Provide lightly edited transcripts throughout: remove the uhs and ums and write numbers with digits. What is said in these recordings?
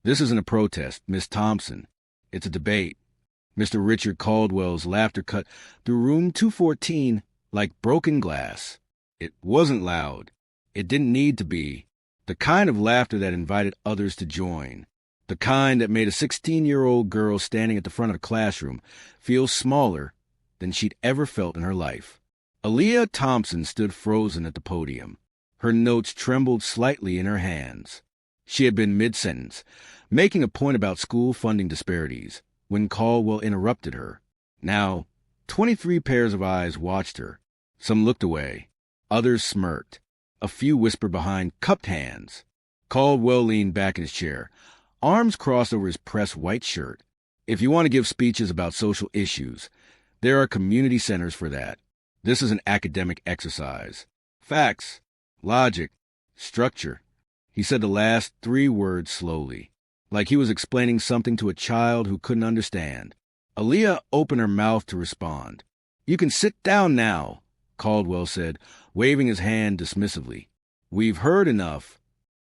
This isn't a protest, Miss Thompson. It's a debate. Mr. Richard Caldwell's laughter cut through room 214 like broken glass. It wasn't loud. It didn't need to be. The kind of laughter that invited others to join. The kind that made a 16-year-old girl standing at the front of the classroom feel smaller than she'd ever felt in her life. Aaliyah Thompson stood frozen at the podium. Her notes trembled slightly in her hands. She had been mid-sentence, making a point about school funding disparities, when Caldwell interrupted her. Now, 23 pairs of eyes watched her. Some looked away. Others smirked. A few whispered behind cupped hands. Caldwell leaned back in his chair, arms crossed over his pressed white shirt. If you want to give speeches about social issues, there are community centers for that. This is an academic exercise. Facts, logic, structure. He said the last 3 words slowly, like he was explaining something to a child who couldn't understand. Aaliyah opened her mouth to respond. "You can sit down now," Caldwell said, waving his hand dismissively. "We've heard enough."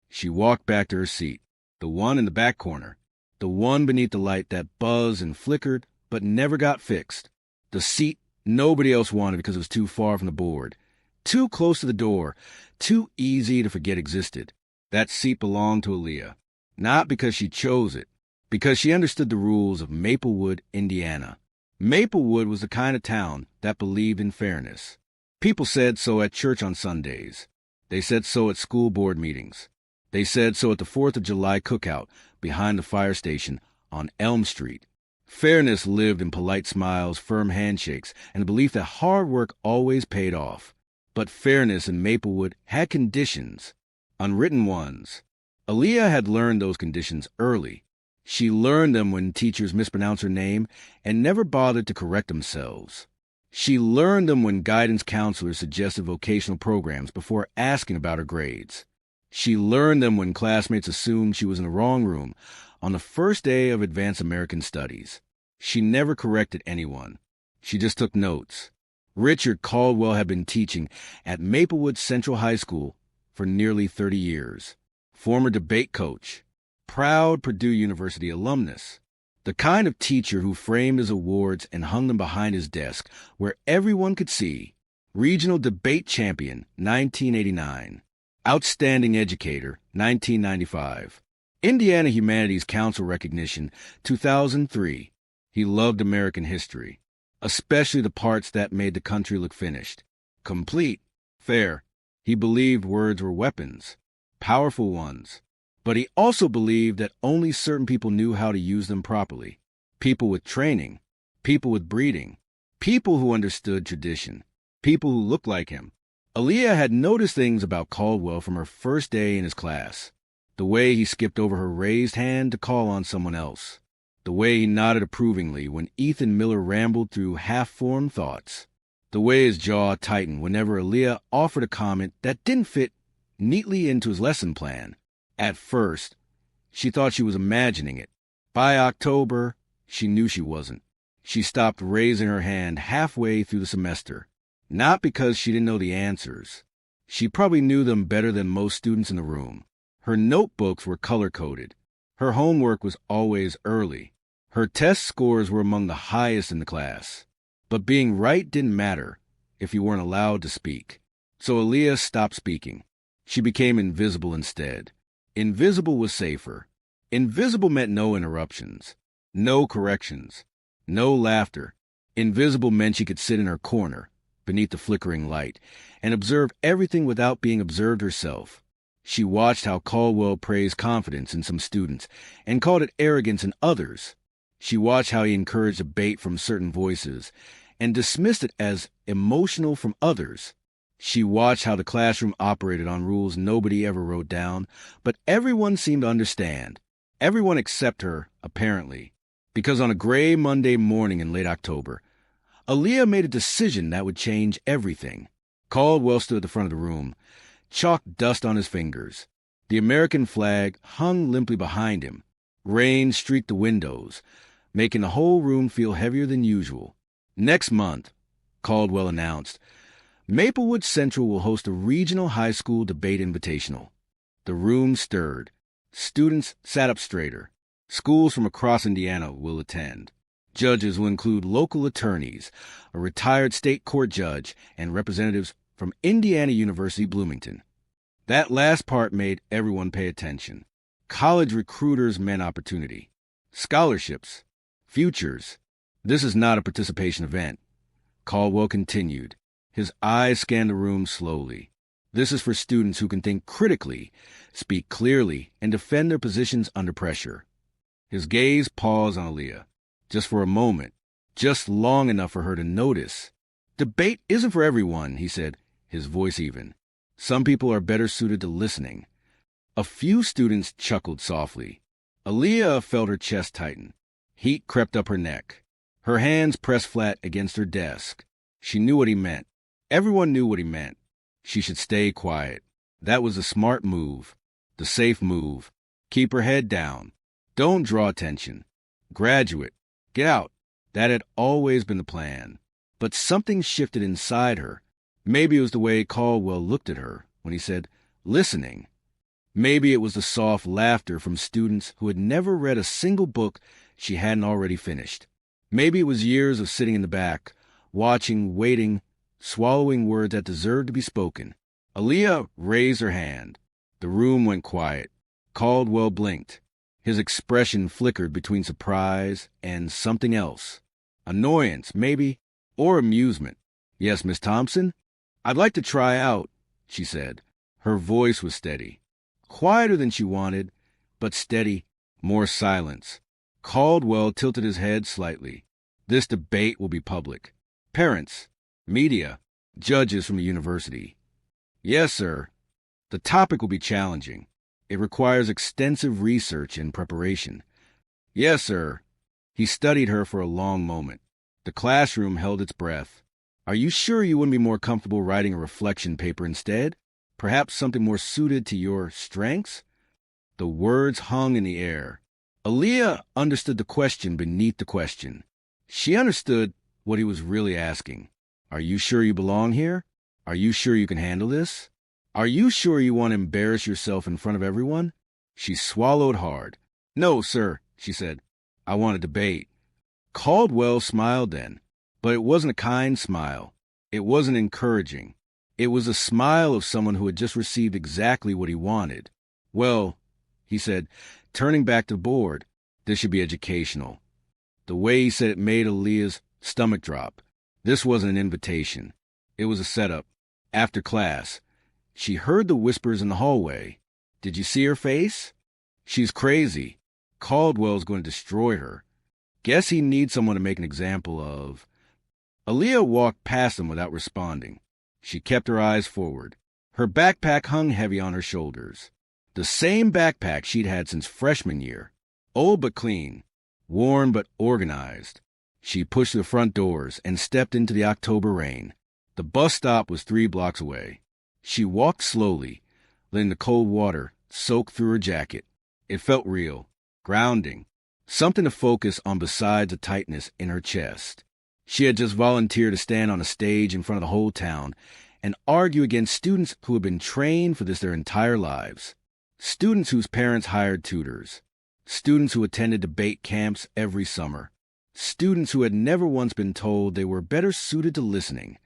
She walked back to her seat, the one in the back corner, the one beneath the light that buzzed and flickered but never got fixed. The seat nobody else wanted because it was too far from the board, too close to the door, too easy to forget existed. That seat belonged to Aaliyah, not because she chose it, because she understood the rules of Maplewood, Indiana. Maplewood was the kind of town that believed in fairness. People said so at church on Sundays. They said so at school board meetings. They said so at the 4th of July cookout behind the fire station on Elm Street. Fairness lived in polite smiles, firm handshakes, and the belief that hard work always paid off. But fairness in Maplewood had conditions, unwritten ones. Aaliyah had learned those conditions early. She learned them when teachers mispronounced her name and never bothered to correct themselves. She learned them when guidance counselors suggested vocational programs before asking about her grades. She learned them when classmates assumed she was in the wrong room on the first day of Advanced American Studies. She never corrected anyone. She just took notes. Richard Caldwell had been teaching at Maplewood Central High School for nearly 30 years. Former debate coach, proud Purdue University alumnus, the kind of teacher who framed his awards and hung them behind his desk where everyone could see. Regional Debate Champion, 1989. Outstanding Educator, 1995. Indiana Humanities Council Recognition, 2003. He loved American history, especially the parts that made the country look finished, complete, fair. He believed words were weapons, powerful ones. But he also believed that only certain people knew how to use them properly. People with training, people with breeding, people who understood tradition, people who looked like him. Aaliyah had noticed things about Caldwell from her first day in his class. The way he skipped over her raised hand to call on someone else. The way he nodded approvingly when Ethan Miller rambled through half-formed thoughts. The way his jaw tightened whenever Aaliyah offered a comment that didn't fit neatly into his lesson plan. At first, she thought she was imagining it. By October, she knew she wasn't. She stopped raising her hand halfway through the semester. Not because she didn't know the answers. She probably knew them better than most students in the room. Her notebooks were color-coded. Her homework was always early. Her test scores were among the highest in the class. But being right didn't matter if you weren't allowed to speak. So Aaliyah stopped speaking. She became invisible instead. Invisible was safer. Invisible meant no interruptions, no corrections, no laughter. Invisible meant she could sit in her corner, beneath the flickering light, and observe everything without being observed herself. She watched how Caldwell praised confidence in some students and called it arrogance in others. She watched how he encouraged debate from certain voices and dismissed it as emotional from others. She watched how the classroom operated on rules nobody ever wrote down, but everyone seemed to understand. Everyone except her, apparently. Because on a gray Monday morning in late October, Aaliyah made a decision that would change everything. Caldwell stood at the front of the room, chalk dust on his fingers. The American flag hung limply behind him. Rain streaked the windows, making the whole room feel heavier than usual. Next month, Caldwell announced, Maplewood Central will host a Regional High School Debate Invitational. The room stirred. Students sat up straighter. Schools from across Indiana will attend. Judges will include local attorneys, a retired state court judge, and representatives from Indiana University Bloomington. That last part made everyone pay attention. College recruiters meant opportunity. Scholarships. Futures. This is not a participation event. Caldwell continued. His eyes scanned the room slowly. This is for students who can think critically, speak clearly, and defend their positions under pressure. His gaze paused on Aaliyah. Just for a moment. Just long enough for her to notice. Debate isn't for everyone, he said, his voice even. Some people are better suited to listening. A few students chuckled softly. Aaliyah felt her chest tighten. Heat crept up her neck. Her hands pressed flat against her desk. She knew what he meant. Everyone knew what he meant. She should stay quiet. That was the smart move. The safe move. Keep her head down. Don't draw attention. Graduate. Get out. That had always been the plan. But something shifted inside her. Maybe it was the way Caldwell looked at her when he said, listening. Maybe it was the soft laughter from students who had never read a single book she hadn't already finished. Maybe it was years of sitting in the back, watching, waiting, swallowing words that deserved to be spoken. Aaliyah raised her hand. The room went quiet. Caldwell blinked. His expression flickered between surprise and something else. Annoyance, maybe, or amusement. Yes, Miss Thompson? I'd like to try out, she said. Her voice was steady. Quieter than she wanted, but steady, more silence. Caldwell tilted his head slightly. This debate will be public. Parents, media, judges from the university. Yes, sir. The topic will be challenging. It requires extensive research and preparation. Yes, sir. He studied her for a long moment. The classroom held its breath. Are you sure you wouldn't be more comfortable writing a reflection paper instead? Perhaps something more suited to your strengths? The words hung in the air. Aaliyah understood the question beneath the question. She understood what he was really asking. Are you sure you belong here? Are you sure you can handle this? Are you sure you want to embarrass yourself in front of everyone? She swallowed hard. No, sir, she said. I want to debate. Caldwell smiled then, but it wasn't a kind smile. It wasn't encouraging. It was a smile of someone who had just received exactly what he wanted. Well, he said, turning back to the board, this should be educational. The way he said it made Aaliyah's stomach drop. This wasn't an invitation. It was a setup. After class, she heard the whispers in the hallway. Did you see her face? She's crazy. Caldwell's going to destroy her. Guess he needs someone to make an example of. Aaliyah walked past him without responding. She kept her eyes forward. Her backpack hung heavy on her shoulders. The same backpack she'd had since freshman year. Old but clean. Worn but organized. She pushed the front doors and stepped into the October rain. The bus stop was 3 blocks away. She walked slowly, letting the cold water soak through her jacket. It felt real, grounding, something to focus on besides the tightness in her chest. She had just volunteered to stand on a stage in front of the whole town and argue against students who had been trained for this their entire lives. Students whose parents hired tutors. Students who attended debate camps every summer. Students who had never once been told they were better suited to listening.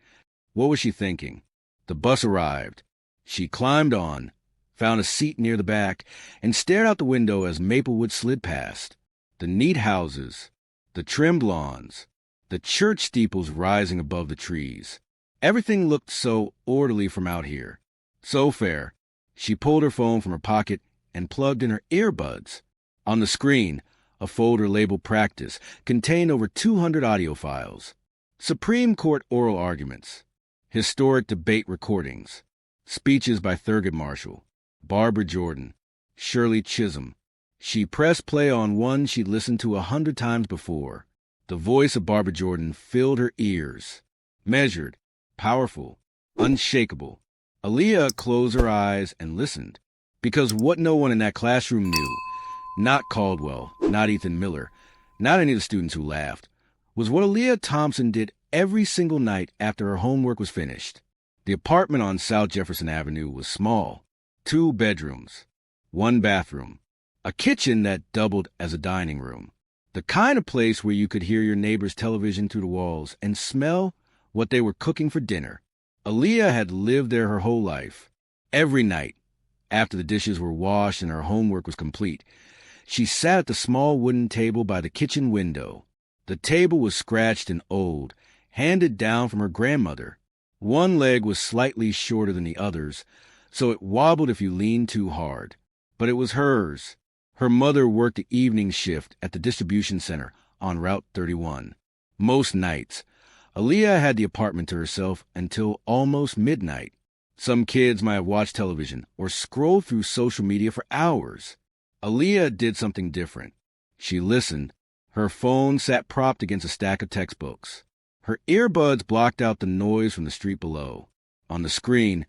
What was she thinking? The bus arrived. She climbed on, found a seat near the back, and stared out the window as Maplewood slid past. The neat houses, the trimmed lawns, the church steeples rising above the trees. Everything looked so orderly from out here. So fair. She pulled her phone from her pocket and plugged in her earbuds. On the screen, a folder labeled Practice contained over 200 audio files. Supreme Court oral arguments. Historic debate recordings. Speeches by Thurgood Marshall, Barbara Jordan, Shirley Chisholm. She pressed play on one she'd listened to 100 times before. The voice of Barbara Jordan filled her ears. Measured, powerful, unshakable. Aaliyah closed her eyes and listened. Because what no one in that classroom knew, not Caldwell, not Ethan Miller, not any of the students who laughed, was what Aaliyah Thompson did every single night after her homework was finished. The apartment on South Jefferson Avenue was small. 2 bedrooms, 1 bathroom. A kitchen that doubled as a dining room. The kind of place where you could hear your neighbor's television through the walls and smell what they were cooking for dinner. Aaliyah had lived there her whole life. Every night, after the dishes were washed and her homework was complete, she sat at the small wooden table by the kitchen window. The table was scratched and old, handed down from her grandmother. One leg was slightly shorter than the others, so it wobbled if you leaned too hard. But it was hers. Her mother worked the evening shift at the distribution center on Route 31. Most nights, Aaliyah had the apartment to herself until almost midnight. Some kids might have watched television or scrolled through social media for hours. Aaliyah did something different. She listened. Her phone sat propped against a stack of textbooks. Her earbuds blocked out the noise from the street below. On the screen,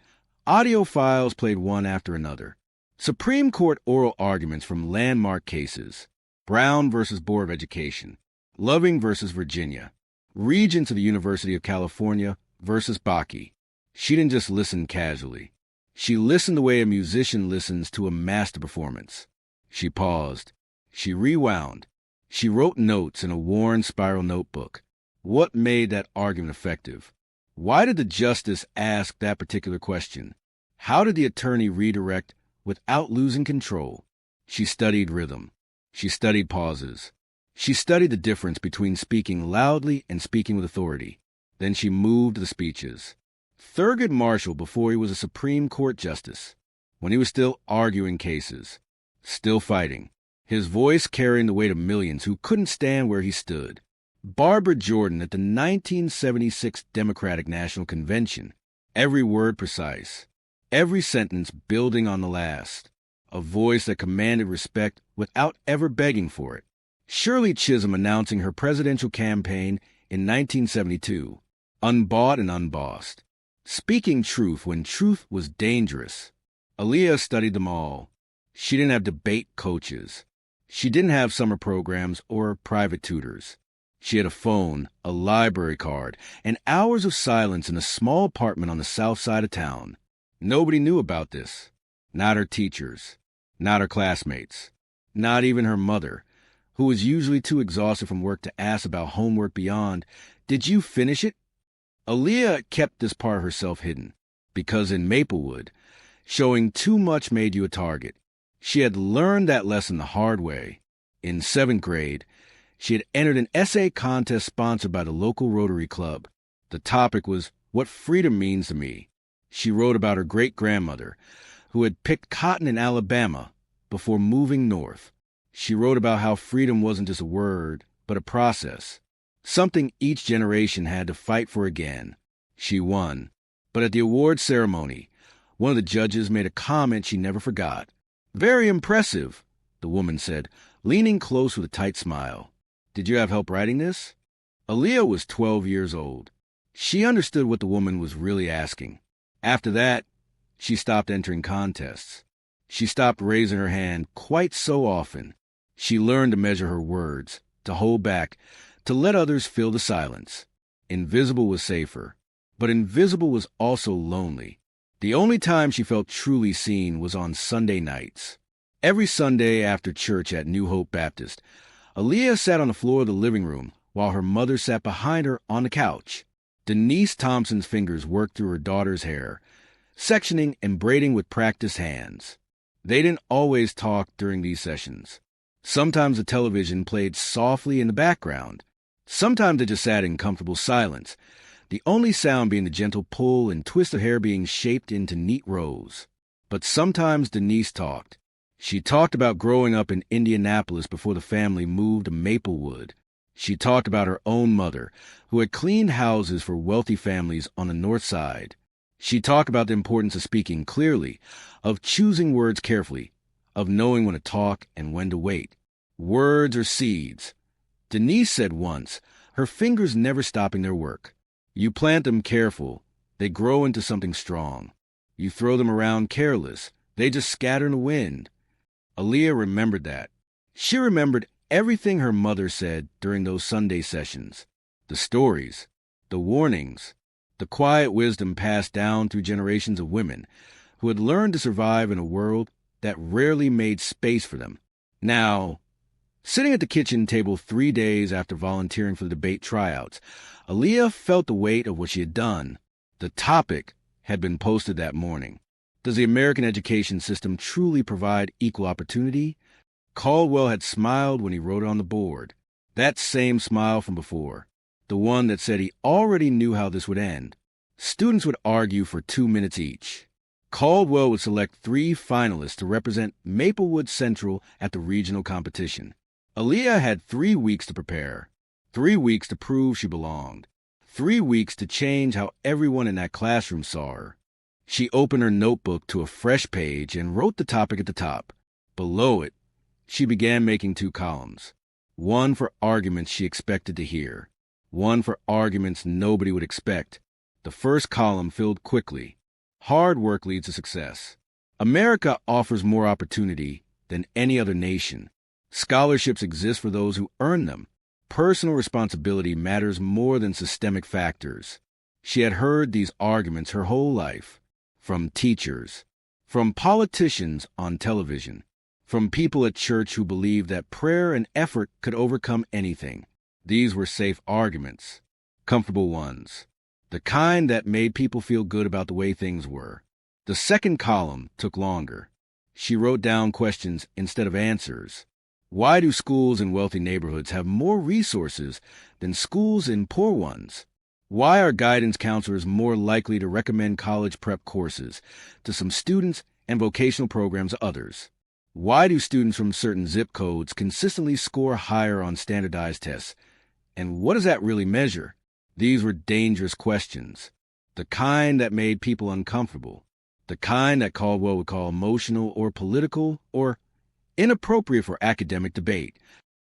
audio files played one after another. Supreme Court oral arguments from landmark cases. Brown versus Board of Education. Loving versus Virginia. Regents of the University of California versus Bakke. She didn't just listen casually. She listened the way a musician listens to a master performance. She paused. She rewound. She wrote notes in a worn spiral notebook. What made that argument effective? Why did the justice ask that particular question? How did the attorney redirect without losing control? She studied rhythm. She studied pauses. She studied the difference between speaking loudly and speaking with authority. Then she moved the speeches. Thurgood Marshall before he was a Supreme Court justice, when he was still arguing cases, still fighting, his voice carrying the weight of millions who couldn't stand where he stood. Barbara Jordan at the 1976 Democratic National Convention, every word precise, every sentence building on the last, a voice that commanded respect without ever begging for it. Shirley Chisholm announcing her presidential campaign in 1972, unbought and unbossed, speaking truth when truth was dangerous. Aaliyah studied them all. She didn't have debate coaches. She didn't have summer programs or private tutors. She had a phone, a library card, and hours of silence in a small apartment on the south side of town. Nobody knew about this. Not her teachers. Not her classmates. Not even her mother, who was usually too exhausted from work to ask about homework beyond, "Did you finish it?" Aaliyah kept this part of herself hidden, because in Maplewood, showing too much made you a target. She had learned that lesson the hard way. In 7th grade, she had entered an essay contest sponsored by the local Rotary Club. The topic was "What Freedom Means to Me." She wrote about her great-grandmother, who had picked cotton in Alabama before moving north. She wrote about how freedom wasn't just a word, but a process, something each generation had to fight for again. She won. But at the awards ceremony, one of the judges made a comment she never forgot. "Very impressive," the woman said, leaning close with a tight smile. "Did you have help writing this?" Aaliyah was 12 years old. She understood what the woman was really asking. After that, she stopped entering contests. She stopped raising her hand quite so often. She learned to measure her words, to hold back, to let others fill the silence. Invisible was safer, but invisible was also lonely. The only time she felt truly seen was on Sunday nights. Every Sunday after church at New Hope Baptist, Aaliyah sat on the floor of the living room while her mother sat behind her on the couch. Denise Thompson's fingers worked through her daughter's hair, sectioning and braiding with practiced hands. They didn't always talk during these sessions. Sometimes the television played softly in the background. Sometimes they just sat in comfortable silence, the only sound being the gentle pull and twist of hair being shaped into neat rows. But sometimes Denise talked. She talked about growing up in Indianapolis before the family moved to Maplewood. She talked about her own mother, who had cleaned houses for wealthy families on the north side. She talked about the importance of speaking clearly, of choosing words carefully, of knowing when to talk and when to wait. Words are seeds. Denise said once, her fingers never stopping their work. You plant them careful, they grow into something strong. You throw them around careless, they just scatter in the wind. Aaliyah remembered that. She remembered everything her mother said during those Sunday sessions. The stories, the warnings, the quiet wisdom passed down through generations of women who had learned to survive in a world that rarely made space for them. Now, sitting at the kitchen table 3 days after volunteering for the debate tryouts, Aaliyah felt the weight of what she had done. The topic had been posted that morning. Does the American education system truly provide equal opportunity? Caldwell had smiled when he wrote it on the board. That same smile from before. The one that said he already knew how this would end. Students would argue for 2 minutes each. Caldwell would select 3 finalists to represent Maplewood Central at the regional competition. Aaliyah had 3 weeks to prepare, 3 weeks to prove she belonged, 3 weeks to change how everyone in that classroom saw her. She opened her notebook to a fresh page and wrote the topic at the top. Below it, she began making 2 columns, one for arguments she expected to hear, one for arguments nobody would expect. The first column filled quickly. Hard work leads to success. America offers more opportunity than any other nation. Scholarships exist for those who earn them. Personal responsibility matters more than systemic factors. She had heard these arguments her whole life, from teachers, from politicians on television, from people at church who believed that prayer and effort could overcome anything. These were safe arguments, comfortable ones, the kind that made people feel good about the way things were. The second column took longer. She wrote down questions instead of answers. Why do schools in wealthy neighborhoods have more resources than schools in poor ones? Why are guidance counselors more likely to recommend college prep courses to some students and vocational programs to others? Why do students from certain zip codes consistently score higher on standardized tests? And what does that really measure? These were dangerous questions, the kind that made people uncomfortable, the kind that Caldwell would call emotional or political or inappropriate for academic debate.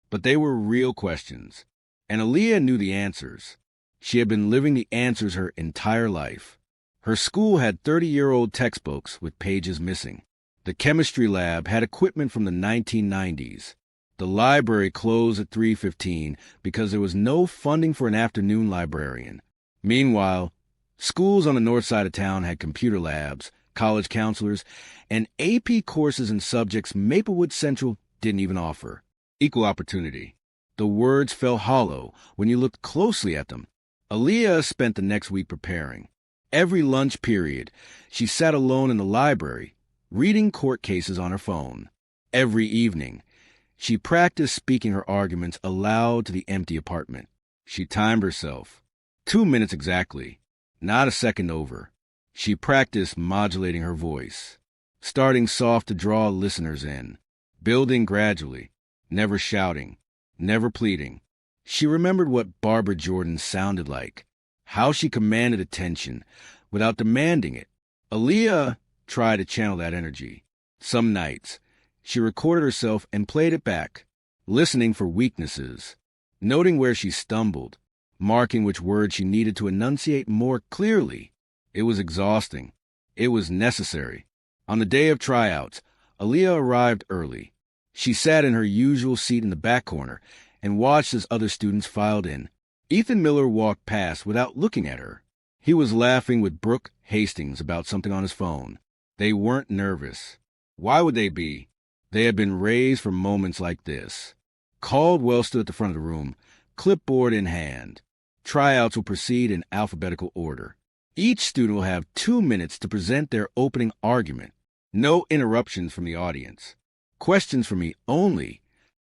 But they were real questions, and Aaliyah knew the answers. She had been living the answers her entire life. Her school had 30-year-old textbooks with pages missing. The chemistry lab had equipment from the 1990s. The library closed at 3:15 because there was no funding for an afternoon librarian. Meanwhile, schools on the north side of town had computer labs, college counselors, and AP courses in subjects Maplewood Central didn't even offer. Equal opportunity. The words fell hollow when you looked closely at them. Aaliyah spent the next week preparing. Every lunch period, she sat alone in the library, reading court cases on her phone. Every evening, she practiced speaking her arguments aloud to the empty apartment. She timed herself. 2 minutes exactly, not a second over. She practiced modulating her voice, starting soft to draw listeners in, building gradually, never shouting, never pleading. She remembered what Barbara Jordan sounded like, how she commanded attention without demanding it. Aaliyah tried to channel that energy. Some nights, she recorded herself and played it back, listening for weaknesses, noting where she stumbled, marking which words she needed to enunciate more clearly. It was exhausting. It was necessary. On the day of tryouts, Aaliyah arrived early. She sat in her usual seat in the back corner and watched as other students filed in. Ethan Miller walked past without looking at her. He was laughing with Brooke Hastings about something on his phone. They weren't nervous. Why would they be? They had been raised for moments like this. Caldwell stood at the front of the room, clipboard in hand. Tryouts will proceed in alphabetical order. Each student will have 2 minutes to present their opening argument. No interruptions from the audience. Questions from me only.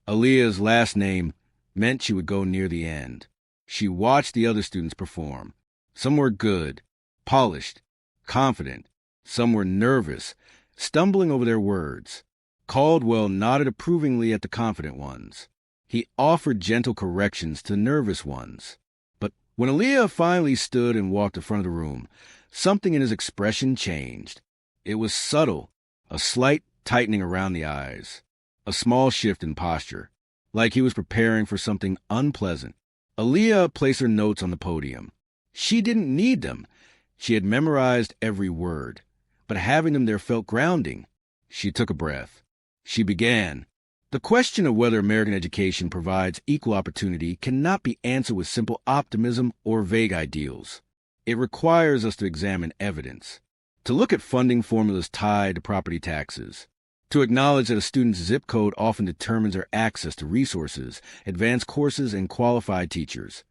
Aaliyah's last name meant she would go near the end. She watched the other students perform. Some were good, polished, confident. Some were nervous, stumbling over their words. Caldwell nodded approvingly at the confident ones. He offered gentle corrections to nervous ones. But when Aaliyah finally stood and walked to the front of the room, something in his expression changed. It was subtle, a slight tightening around the eyes, a small shift in posture, like he was preparing for something unpleasant. Aaliyah placed her notes on the podium. She didn't need them. She had memorized every word, but having them there felt grounding. She took a breath. She began. The question of whether American education provides equal opportunity cannot be answered with simple optimism or vague ideals. It requires us to examine evidence, to look at funding formulas tied to property taxes, To acknowledge that a student's zip code often determines their access to resources, advanced courses, and qualified teachers.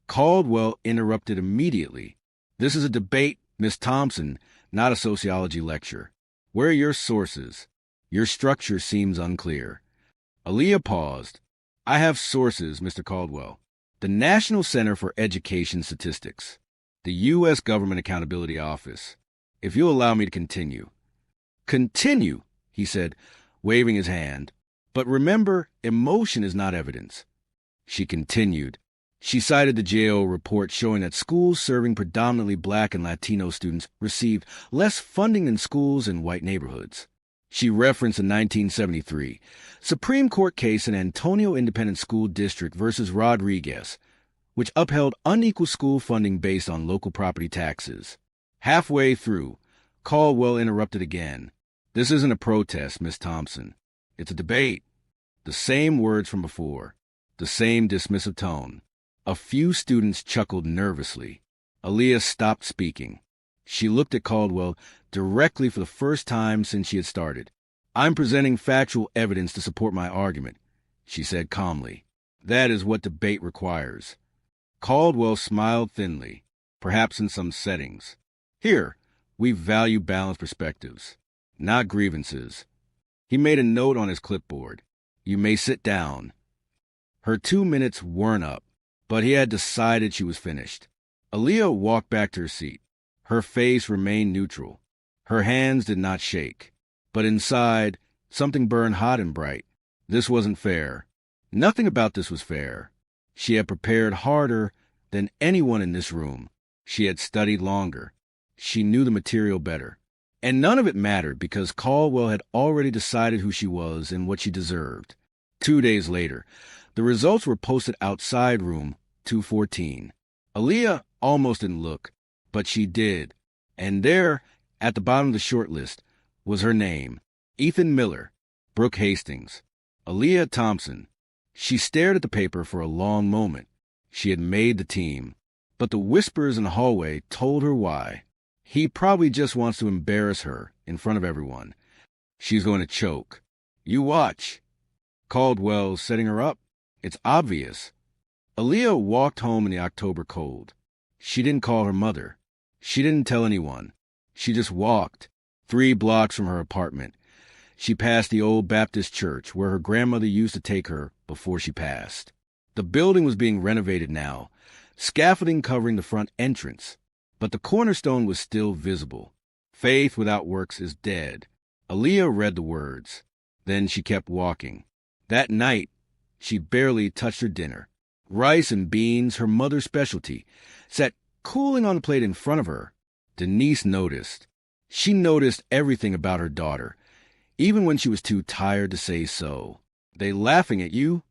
Caldwell interrupted immediately. This is a debate, Miss Thompson, not a sociology lecture. Where are your sources? Your structure seems unclear. Aaliyah paused. I have sources, Mr. Caldwell. The National Center for Education Statistics. The U.S. Government Accountability Office. If you'll allow me to continue. Continue, he said, waving his hand. But remember, emotion is not evidence. She continued. She cited the GAO report showing that schools serving predominantly Black and Latino students received less funding than schools in white neighborhoods. She referenced a 1973 Supreme Court case in Antonio Independent School District versus Rodriguez, which upheld unequal school funding based on local property taxes. Halfway through, Caldwell interrupted again. This isn't a protest, Miss Thompson. It's a debate. The same words from before. The same dismissive tone. A few students chuckled nervously. Aaliyah stopped speaking. She looked at Caldwell directly for the first time since she had started. I'm presenting factual evidence to support my argument, she said calmly. That is what debate requires. Caldwell smiled thinly, perhaps in some settings. Here, we value balanced perspectives, not grievances. He made a note on his clipboard. You may sit down. Her 2 minutes weren't up, but he had decided she was finished. Aaliyah walked back to her seat. Her face remained neutral. Her hands did not shake. But inside, something burned hot and bright. This wasn't fair. Nothing about this was fair. She had prepared harder than anyone in this room. She had studied longer. She knew the material better. And none of it mattered because Caldwell had already decided who she was and what she deserved. 2 days later, the results were posted outside room 214. Aaliyah almost didn't look, but she did. And there, at the bottom of the short list, was her name, Ethan Miller, Brooke Hastings, Aaliyah Thompson. She stared at the paper for a long moment. She had made the team, but the whispers in the hallway told her why. He probably just wants to embarrass her in front of everyone. She's going to choke. You watch. Caldwell setting her up. It's obvious. Aaliyah walked home in the October cold. She didn't call her mother. She didn't tell anyone. She just walked, 3 blocks from her apartment. She passed the old Baptist church where her grandmother used to take her before she passed. The building was being renovated now, scaffolding covering the front entrance, but the cornerstone was still visible. Faith without works is dead. Aaliyah read the words. Then she kept walking. That night, she barely touched her dinner. Rice and beans, her mother's specialty, sat cooling on the plate in front of her. Denise noticed. She noticed everything about her daughter, even when she was too tired to say so. They laughing at you?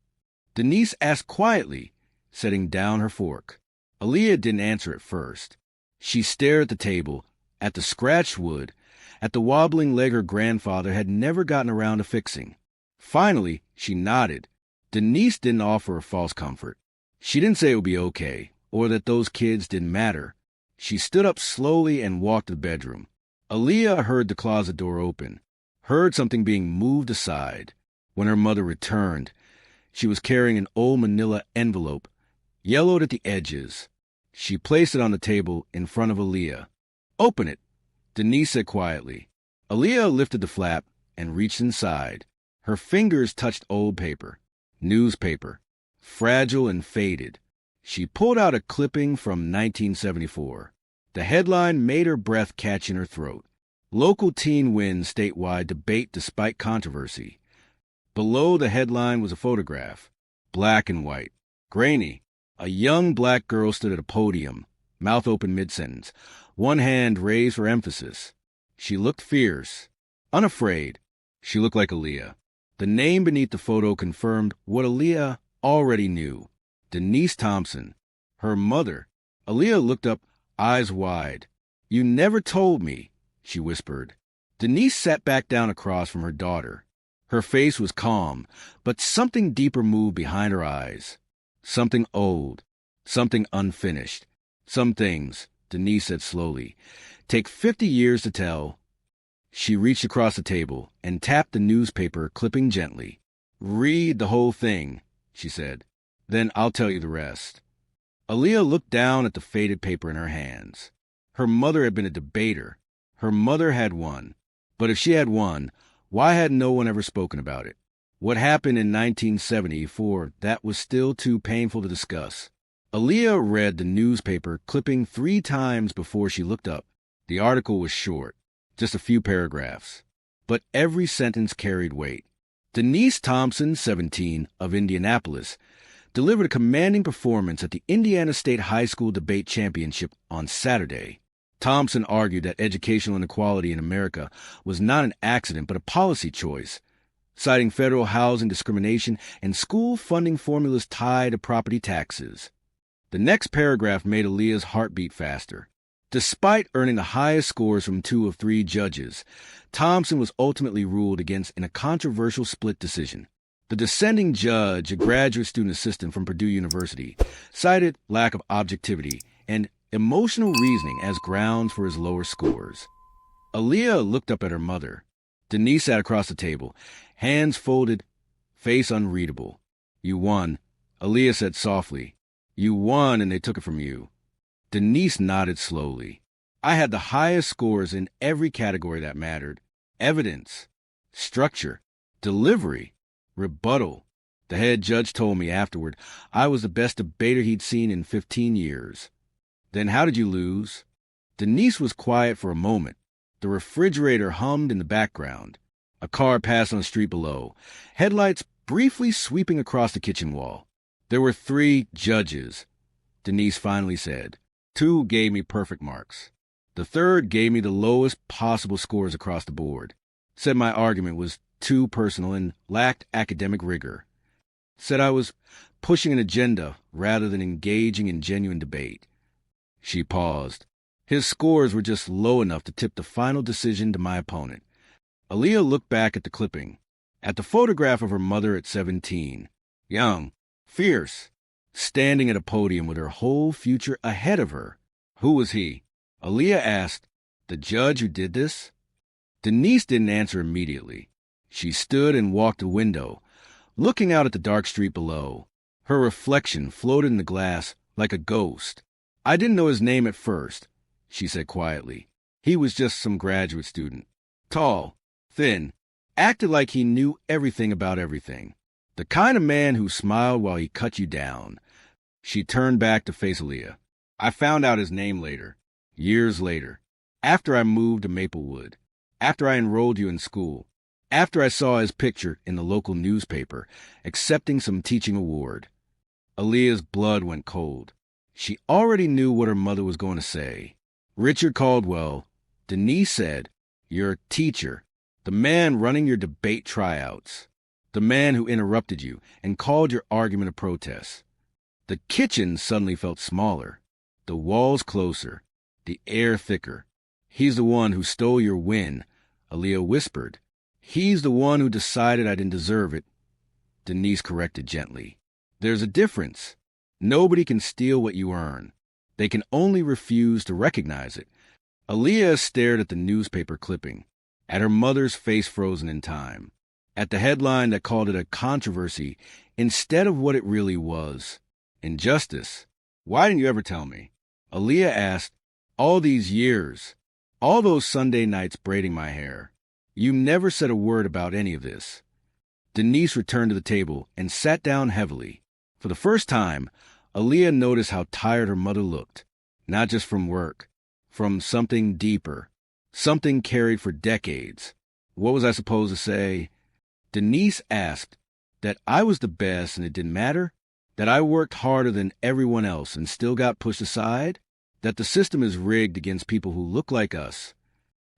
Denise asked quietly, setting down her fork. Aaliyah didn't answer at first. She stared at the table, at the scratched wood, at the wobbling leg her grandfather had never gotten around to fixing. Finally, she nodded. Denise didn't offer a false comfort. She didn't say it would be okay, or that those kids didn't matter. She stood up slowly and walked to the bedroom. Aaliyah heard the closet door open, heard something being moved aside. When her mother returned, she was carrying an old manila envelope, yellowed at the edges. She placed it on the table in front of Aaliyah. Open it, Denise said quietly. Aaliyah lifted the flap and reached inside. Her fingers touched old paper, newspaper, fragile and faded. She pulled out a clipping from 1974. The headline made her breath catch in her throat. Local teen wins statewide debate despite controversy. Below the headline was a photograph, black and white, grainy. A young black girl stood at a podium, mouth open mid-sentence, one hand raised for emphasis. She looked fierce, unafraid. She looked like Aaliyah. The name beneath the photo confirmed what Aaliyah already knew. Denise Thompson, her mother. Aaliyah looked up, eyes wide. You never told me, she whispered. Denise sat back down across from her daughter. Her face was calm, but something deeper moved behind her eyes. Something old, something unfinished. Some things, Denise said slowly, take 50 years to tell. She reached across the table and tapped the newspaper clipping gently. "Read the whole thing," she said. "Then I'll tell you the rest." Aaliyah looked down at the faded paper in her hands. Her mother had been a debater. Her mother had won. But if she had won, why had no one ever spoken about it? What happened in 1974, that was still too painful to discuss. Aaliyah read the newspaper clipping 3 times before she looked up. The article was short, just a few paragraphs. But every sentence carried weight. Denise Thompson, 17, of Indianapolis, delivered a commanding performance at the Indiana State High School Debate Championship on Saturday. Thompson argued that educational inequality in America was not an accident but a policy choice, citing federal housing discrimination and school funding formulas tied to property taxes. The next paragraph made Aaliyah's heart beat faster. Despite earning the highest scores from 2 of 3 judges, Thompson was ultimately ruled against in a controversial split decision. The dissenting judge, a graduate student assistant from Purdue University, cited lack of objectivity and emotional reasoning as grounds for his lower scores. Aaliyah looked up at her mother. Denise sat across the table, hands folded, face unreadable. "You won," Aaliyah said softly. "You won and they took it from you." Denise nodded slowly. "I had the highest scores in every category that mattered. Evidence, structure, delivery, rebuttal. The head judge told me afterward I was the best debater he'd seen in 15 years. Then how did you lose?" Denise was quiet for a moment. The refrigerator hummed in the background. A car passed on the street below, headlights briefly sweeping across the kitchen wall. "There were 3 judges," Denise finally said. 2 gave me perfect marks. The 3rd gave me the lowest possible scores across the board. Said my argument was too personal and lacked academic rigor. Said I was pushing an agenda rather than engaging in genuine debate. She paused. His scores were just low enough to tip the final decision to my opponent. Aaliyah looked back at the clipping, at the photograph of her mother at 17, young, fierce, standing at a podium with her whole future ahead of her. "Who was he?" Aaliyah asked. "The judge who did this?" Denise didn't answer immediately. She stood and walked to the window, looking out at the dark street below. Her reflection floated in the glass like a ghost. "I didn't know his name at first," she said quietly. "He was just some graduate student. Tall, thin, acted like he knew everything about everything. The kind of man who smiled while he cut you down." She turned back to face Aaliyah. "I found out his name later, years later, after I moved to Maplewood, after I enrolled you in school, after I saw his picture in the local newspaper, accepting some teaching award." Aaliyah's blood went cold. She already knew what her mother was going to say. "Richard Caldwell," Denise said, "your teacher, the man running your debate tryouts, the man who interrupted you and called your argument a protest." The kitchen suddenly felt smaller, the walls closer, the air thicker. "He's the one who stole your win," Aaliyah whispered. "He's the one who decided I didn't deserve it," Denise corrected gently. "There's a difference. Nobody can steal what you earn. They can only refuse to recognize it." Aaliyah stared at the newspaper clipping, at her mother's face frozen in time, at the headline that called it a controversy instead of what it really was. Injustice. "Why didn't you ever tell me?" Aaliyah asked. "All these years, all those Sunday nights braiding my hair. You never said a word about any of this." Denise returned to the table and sat down heavily. For the first time, Aaliyah noticed how tired her mother looked, not just from work, from something deeper, something carried for decades. What was I supposed to say? Denise asked that I was the best and it didn't matter, that I worked harder than everyone else and still got pushed aside, that the system is rigged against people who look like us.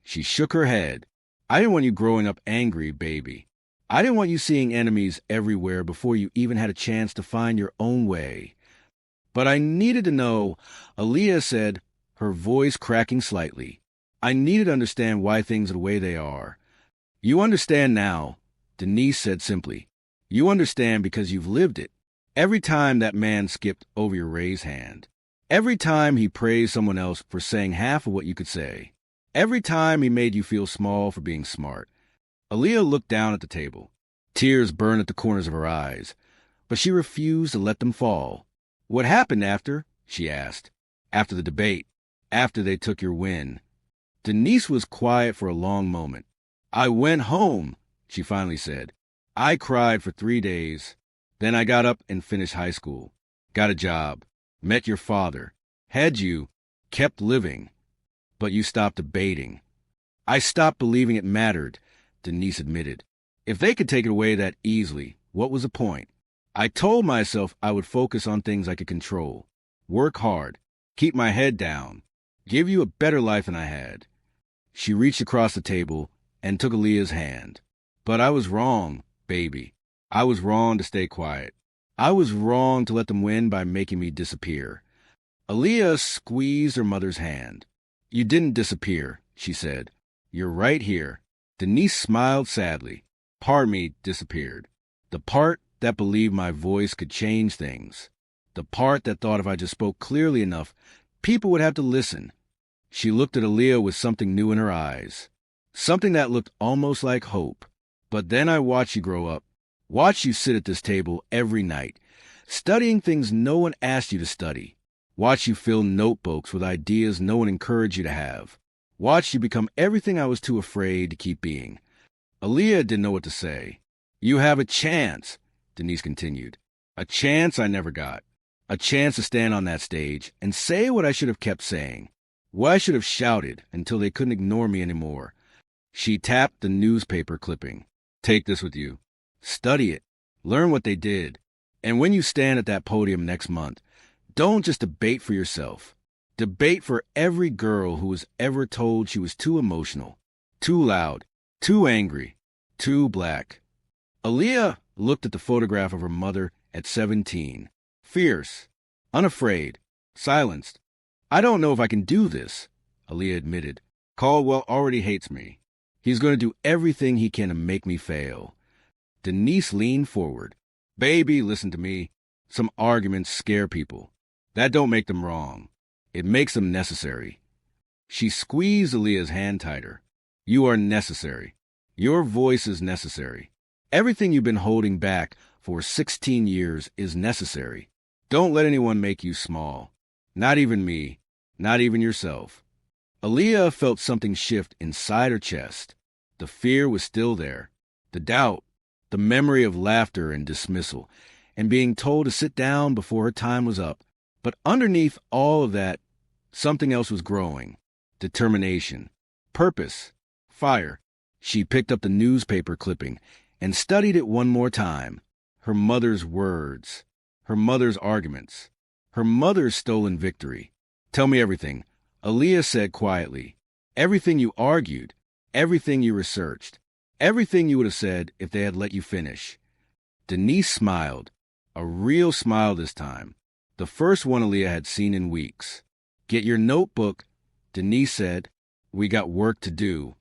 She shook her head. "I didn't want you growing up angry, baby. I didn't want you seeing enemies everywhere before you even had a chance to find your own way. But I needed to know," Aaliyah said, her voice cracking slightly. "I needed to understand why things are the way they are." "You understand now," Denise said simply. "You understand because you've lived it. Every time that man skipped over your raised hand. Every time he praised someone else for saying half of what you could say. Every time he made you feel small for being smart. Aaliyah looked down at the table. Tears burned at the corners of her eyes, but she refused to let them fall. What happened after? She asked. After the debate. After they took your win. Denise was quiet for a long moment. I went home, she finally said. I cried for 3 days. Then I got up and finished high school. Got a job. Met your father. Had you. Kept living. But you stopped debating. I stopped believing it mattered, Denise admitted. If they could take it away that easily, what was the point? I told myself I would focus on things I could control. Work hard. Keep my head down. Give you a better life than I had. She reached across the table and took Aaliyah's hand. But I was wrong, baby. I was wrong to stay quiet. I was wrong to let them win by making me disappear. Aaliyah squeezed her mother's hand. You didn't disappear, she said. You're right here. Denise smiled sadly. Part of me disappeared. The part that believed my voice could change things. The part that thought if I just spoke clearly enough, people would have to listen. She looked at Aaliyah with something new in her eyes. Something that looked almost like hope. But then I watched you grow up. Watched you sit at this table every night, studying things no one asked you to study. Watched you fill notebooks with ideas no one encouraged you to have. Watched you become everything I was too afraid to keep being. Aaliyah didn't know what to say. You have a chance, Denise continued. A chance I never got. A chance to stand on that stage and say what I should have kept saying. What I should have shouted until they couldn't ignore me anymore. She tapped the newspaper clipping. Take this with you. Study it. Learn what they did. And when you stand at that podium next month, don't just debate for yourself. Debate for every girl who was ever told she was too emotional, too loud, too angry, too black. Aaliyah looked at the photograph of her mother at 17. Fierce, unafraid, silenced. I don't know if I can do this, Aaliyah admitted. Caldwell already hates me. He's going to do everything he can to make me fail. Denise leaned forward. Baby, listen to me. Some arguments scare people. That don't make them wrong. It makes them necessary. She squeezed Aaliyah's hand tighter. You are necessary. Your voice is necessary. Everything you've been holding back for 16 years is necessary. Don't let anyone make you small. Not even me. Not even yourself. Aaliyah felt something shift inside her chest. The fear was still there. The doubt. The memory of laughter and dismissal, and being told to sit down before her time was up. But underneath all of that, something else was growing. Determination. Purpose. Fire. She picked up the newspaper clipping and studied it one more time. Her mother's words. Her mother's arguments. Her mother's stolen victory. Tell me everything, Aaliyah said quietly. Everything you argued. Everything you researched. Everything you would have said if they had let you finish. Denise smiled. A real smile this time. The first one Aaliyah had seen in weeks. Get your notebook, Denise said. We got work to do.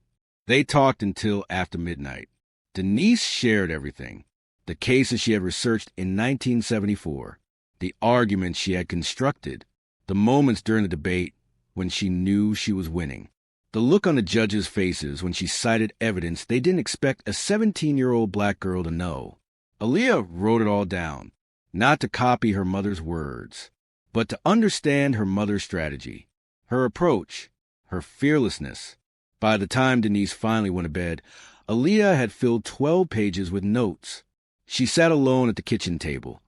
They talked until after midnight. Denise shared everything. The cases she had researched in 1974. The arguments she had constructed. The moments during the debate when she knew she was winning. The look on the judges' faces when she cited evidence they didn't expect a 17-year-old black girl to know. Aaliyah wrote it all down, not to copy her mother's words, but to understand her mother's strategy, her approach, her fearlessness. By the time Denise finally went to bed, Aaliyah had filled 12 pages with notes. She sat alone at the kitchen table,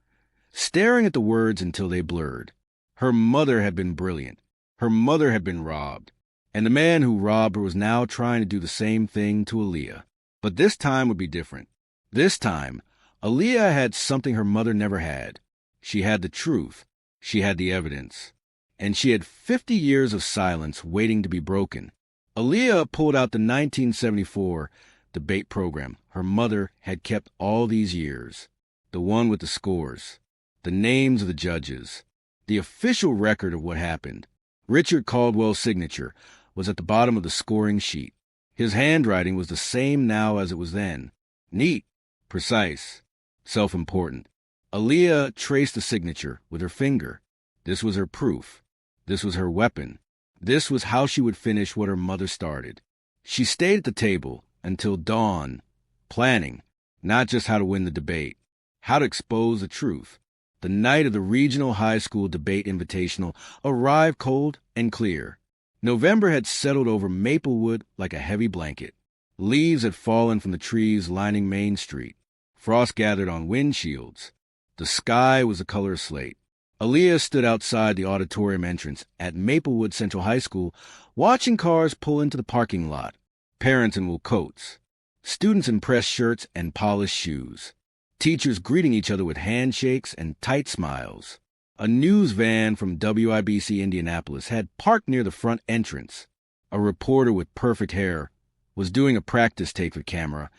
staring at the words until they blurred. Her mother had been brilliant. Her mother had been robbed. And the man who robbed her was now trying to do the same thing to Aaliyah. But this time would be different. This time, Aaliyah had something her mother never had. She had the truth. She had the evidence. And she had 50 years of silence waiting to be broken. Aaliyah pulled out the 1974 debate program her mother had kept all these years. The one with the scores, the names of the judges, the official record of what happened. Richard Caldwell's signature was at the bottom of the scoring sheet. His handwriting was the same now as it was then. Neat, precise, self-important. Aaliyah traced the signature with her finger. This was her proof. This was her weapon. This was how she would finish what her mother started. She stayed at the table until dawn, planning not just how to win the debate, how to expose the truth. The night of the Regional High School Debate Invitational arrived cold and clear. November had settled over Maplewood like a heavy blanket. Leaves had fallen from the trees lining Main Street. Frost gathered on windshields. The sky was the color of slate. Aaliyah stood outside the auditorium entrance at Maplewood Central High School, watching cars pull into the parking lot. Parents in wool coats. Students in pressed shirts and polished shoes. Teachers greeting each other with handshakes and tight smiles. A news van from WIBC Indianapolis had parked near the front entrance. A reporter with perfect hair was doing a practice take for camera,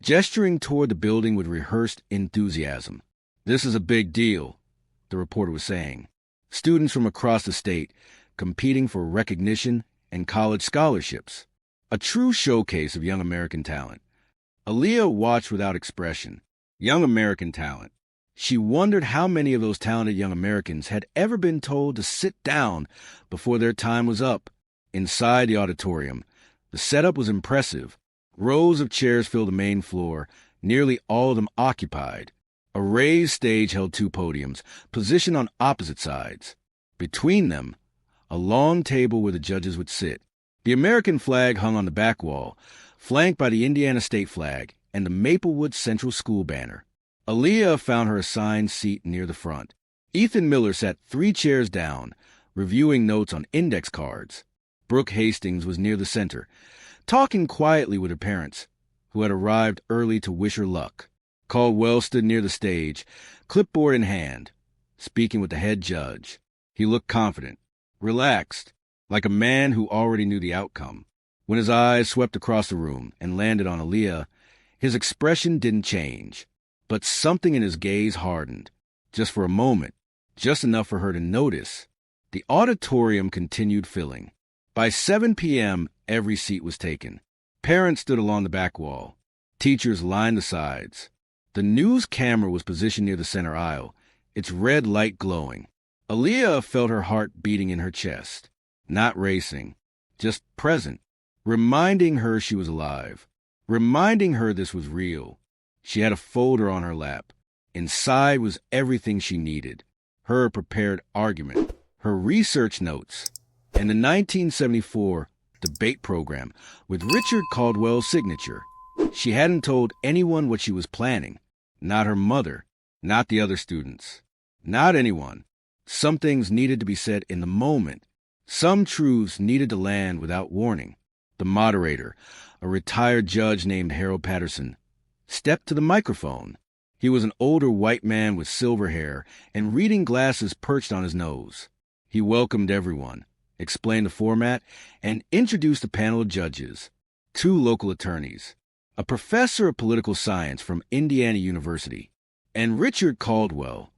gesturing toward the building with rehearsed enthusiasm. "This is a big deal," the reporter was saying. Students from across the state competing for recognition and college scholarships. A true showcase of young American talent. Aaliyah watched without expression. Young American talent. She wondered how many of those talented young Americans had ever been told to sit down before their time was up. Inside the auditorium, the setup was impressive. Rows of chairs filled the main floor, nearly all of them occupied. A raised stage held two podiums, positioned on opposite sides. Between them, a long table where the judges would sit. The American flag hung on the back wall, flanked by the Indiana state flag and the Maplewood Central School banner. Aaliyah found her assigned seat near the front. Ethan Miller sat 3 chairs down, reviewing notes on index cards. Brooke Hastings was near the center, talking quietly with her parents, who had arrived early to wish her luck. Caldwell stood near the stage, clipboard in hand, speaking with the head judge. He looked confident, relaxed, like a man who already knew the outcome. When his eyes swept across the room and landed on Aaliyah, his expression didn't change, but something in his gaze hardened, just for a moment, just enough for her to notice. The auditorium continued filling. By 7 p.m., every seat was taken. Parents stood along the back wall. Teachers lined the sides. The news camera was positioned near the center aisle, its red light glowing. Aaliyah felt her heart beating in her chest, not racing, just present, reminding her she was alive, reminding her this was real. She had a folder on her lap. Inside was everything she needed: her prepared argument, her research notes, and the 1974 debate program with Richard Caldwell's signature. She hadn't told anyone what she was planning. Not her mother, not the other students, not anyone. Some things needed to be said in the moment. Some truths needed to land without warning. The moderator, a retired judge named Harold Patterson, stepped to the microphone. He was an older white man with silver hair and reading glasses perched on his nose. He welcomed everyone, explained the format, and introduced a panel of judges, 2 local attorneys, a professor of political science from Indiana University, and Richard Caldwell,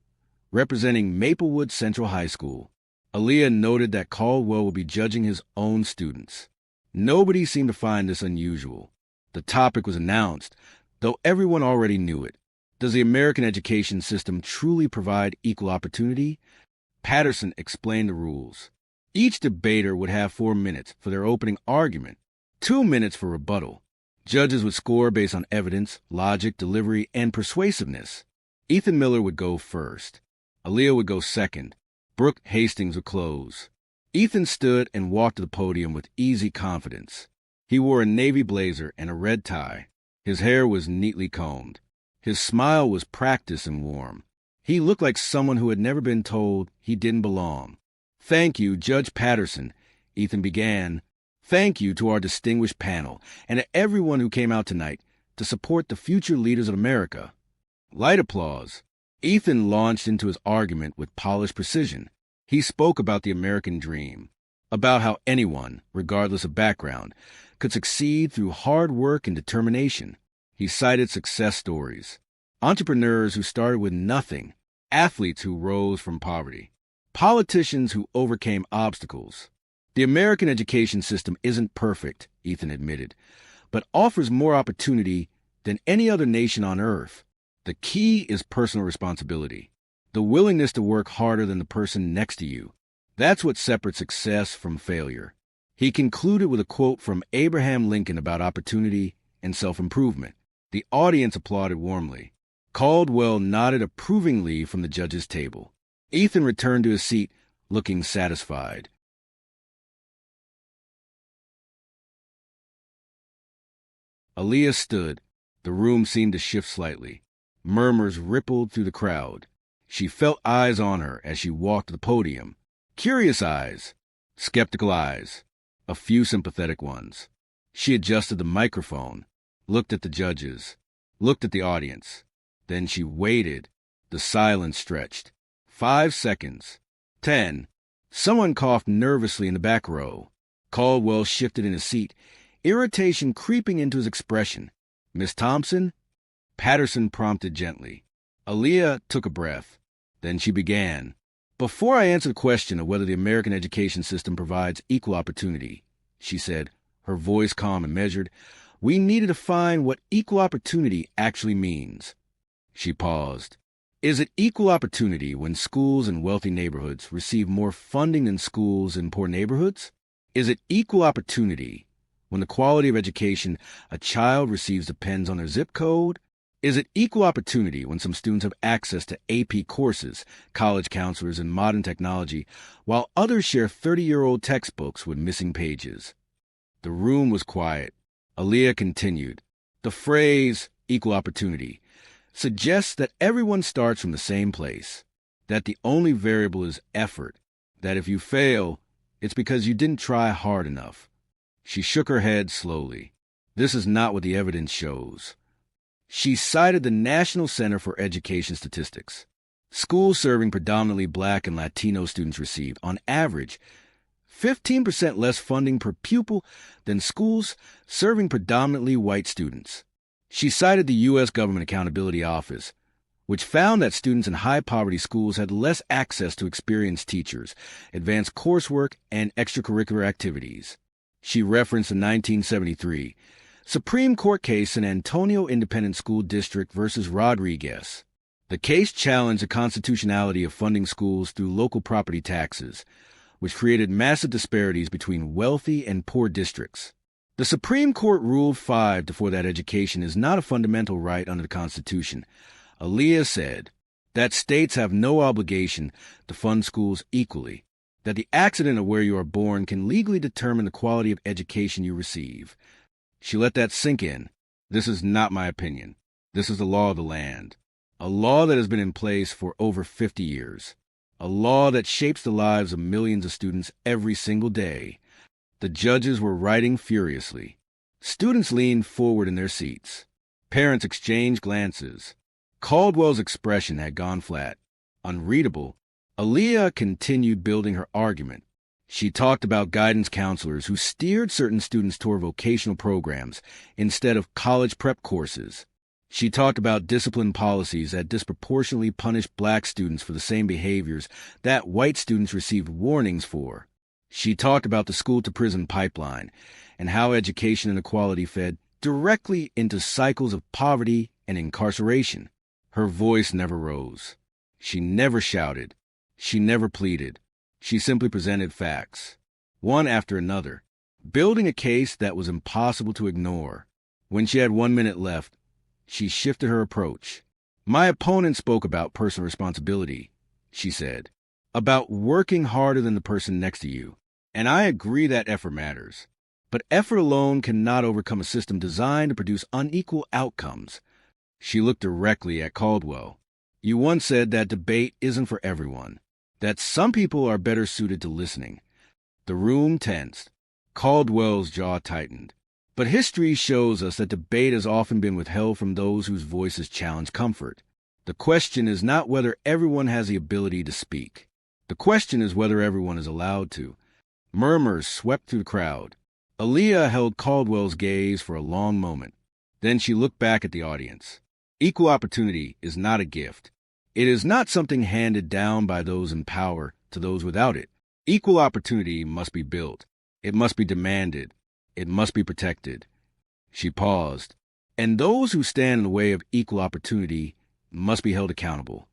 representing Maplewood Central High School. Aaliyah noted that Caldwell would be judging his own students. Nobody seemed to find this unusual. The topic was announced, though everyone already knew it. Does the American education system truly provide equal opportunity? Patterson explained the rules. Each debater would have 4 minutes for their opening argument, 2 minutes for rebuttal. Judges would score based on evidence, logic, delivery, and persuasiveness. Ethan Miller would go first. Aaliyah would go second. Brooke Hastings would close. Ethan stood and walked to the podium with easy confidence. He wore a navy blazer and a red tie. His hair was neatly combed. His smile was practiced and warm. He looked like someone who had never been told he didn't belong. "Thank you, Judge Patterson," Ethan began. "Thank you to our distinguished panel and to everyone who came out tonight to support the future leaders of America." Light applause. Ethan launched into his argument with polished precision. He spoke about the American dream, about how anyone, regardless of background, could succeed through hard work and determination. He cited success stories, entrepreneurs who started with nothing, athletes who rose from poverty, politicians who overcame obstacles. The American education system isn't perfect, Ethan admitted, but offers more opportunity than any other nation on earth. The key is personal responsibility, the willingness to work harder than the person next to you, That's what separates success from failure. He concluded with a quote from Abraham Lincoln about opportunity and self-improvement. The audience applauded warmly. Caldwell nodded approvingly from the judge's table. Ethan returned to his seat, looking satisfied. Aaliyah stood. The room seemed to shift slightly. Murmurs rippled through the crowd. She felt eyes on her as she walked to the podium. Curious eyes, skeptical eyes, a few sympathetic ones. She adjusted the microphone, looked at the judges, looked at the audience. Then she waited. The silence stretched. 5 seconds. 10. Someone coughed nervously in the back row. Caldwell shifted in his seat, irritation creeping into his expression. "Miss Thompson?" Patterson prompted gently. Aaliyah took a breath. Then she began. "Before I answer the question of whether the American education system provides equal opportunity," she said, her voice calm and measured, "we need to define what equal opportunity actually means." She paused. Is it equal opportunity when schools in wealthy neighborhoods receive more funding than schools in poor neighborhoods? Is it equal opportunity when the quality of education a child receives depends on their zip code? Is it equal opportunity when some students have access to AP courses, college counselors, and modern technology, while others share 30-year-old textbooks with missing pages? The room was quiet. Aaliyah continued. The phrase equal opportunity suggests that everyone starts from the same place, that the only variable is effort, that if you fail, it's because you didn't try hard enough. She shook her head slowly. This is not what the evidence shows. She cited the National Center for Education Statistics. Schools serving predominantly Black and Latino students receive, on average, 15% less funding per pupil than schools serving predominantly white students. She cited the U.S. Government Accountability Office, which found that students in high-poverty schools had less access to experienced teachers, advanced coursework, and extracurricular activities. She referenced the 1973 Supreme Court case San Antonio Independent School District versus Rodriguez. The case challenged the constitutionality of funding schools through local property taxes, which created massive disparities between wealthy and poor districts. The Supreme Court ruled 5-4 that education is not a fundamental right under the Constitution. Aaliyah said that states have no obligation to fund schools equally, that the accident of where you are born can legally determine the quality of education you receive. She let that sink in. This is not my opinion. This is the law of the land, a law that has been in place for over 50 years, a law that shapes the lives of millions of students every single day. The judges were writing furiously. Students leaned forward in their seats. Parents exchanged glances. Caldwell's expression had gone flat. Unreadable, Aaliyah continued building her argument. She talked about guidance counselors who steered certain students toward vocational programs instead of college prep courses. She talked about discipline policies that disproportionately punished Black students for the same behaviors that white students received warnings for. She talked about the school-to-prison pipeline and how education inequality fed directly into cycles of poverty and incarceration. Her voice never rose. She never shouted. She never pleaded. She simply presented facts, one after another, building a case that was impossible to ignore. When she had 1 minute left, she shifted her approach. My opponent spoke about personal responsibility, she said, about working harder than the person next to you. And I agree that effort matters. But effort alone cannot overcome a system designed to produce unequal outcomes. She looked directly at Caldwell. You once said that debate isn't for everyone, that some people are better suited to listening. The room tensed. Caldwell's jaw tightened. But history shows us that debate has often been withheld from those whose voices challenge comfort. The question is not whether everyone has the ability to speak. The question is whether everyone is allowed to. Murmurs swept through the crowd. Aaliyah held Caldwell's gaze for a long moment. Then she looked back at the audience. Equal opportunity is not a gift. It is not something handed down by those in power to those without it. Equal opportunity must be built. It must be demanded. It must be protected. She paused. And those who stand in the way of equal opportunity must be held accountable.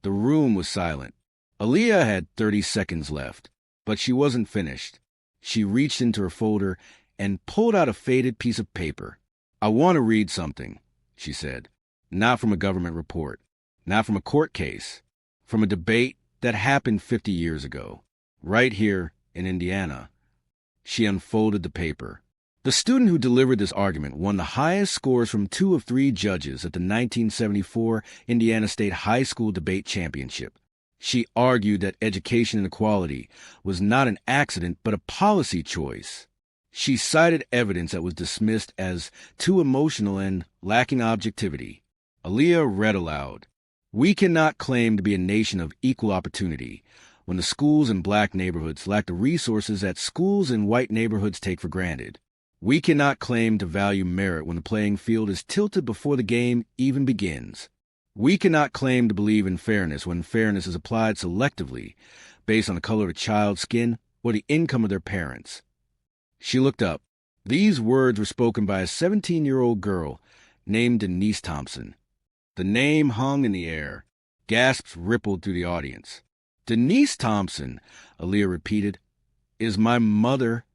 The room was silent. Aaliyah had 30 seconds left. But she wasn't finished. She reached into her folder and pulled out a faded piece of paper. "I want to read something," she said. "Not from a government report, not from a court case, from a debate that happened 50 years ago, right here in Indiana." She unfolded the paper. The student who delivered this argument won the highest scores from 2 of 3 judges at the 1974 Indiana State High School Debate Championship. She argued that education inequality was not an accident but a policy choice. She cited evidence that was dismissed as too emotional and lacking objectivity. Aaliyah read aloud, "We cannot claim to be a nation of equal opportunity when the schools in black neighborhoods lack the resources that schools in white neighborhoods take for granted. We cannot claim to value merit when the playing field is tilted before the game even begins. We cannot claim to believe in fairness when fairness is applied selectively based on the color of a child's skin or the income of their parents." She looked up. These words were spoken by a 17-year-old girl named Denise Thompson. The name hung in the air. Gasps rippled through the audience. "Denise Thompson," Aaliyah repeated, "is my mother."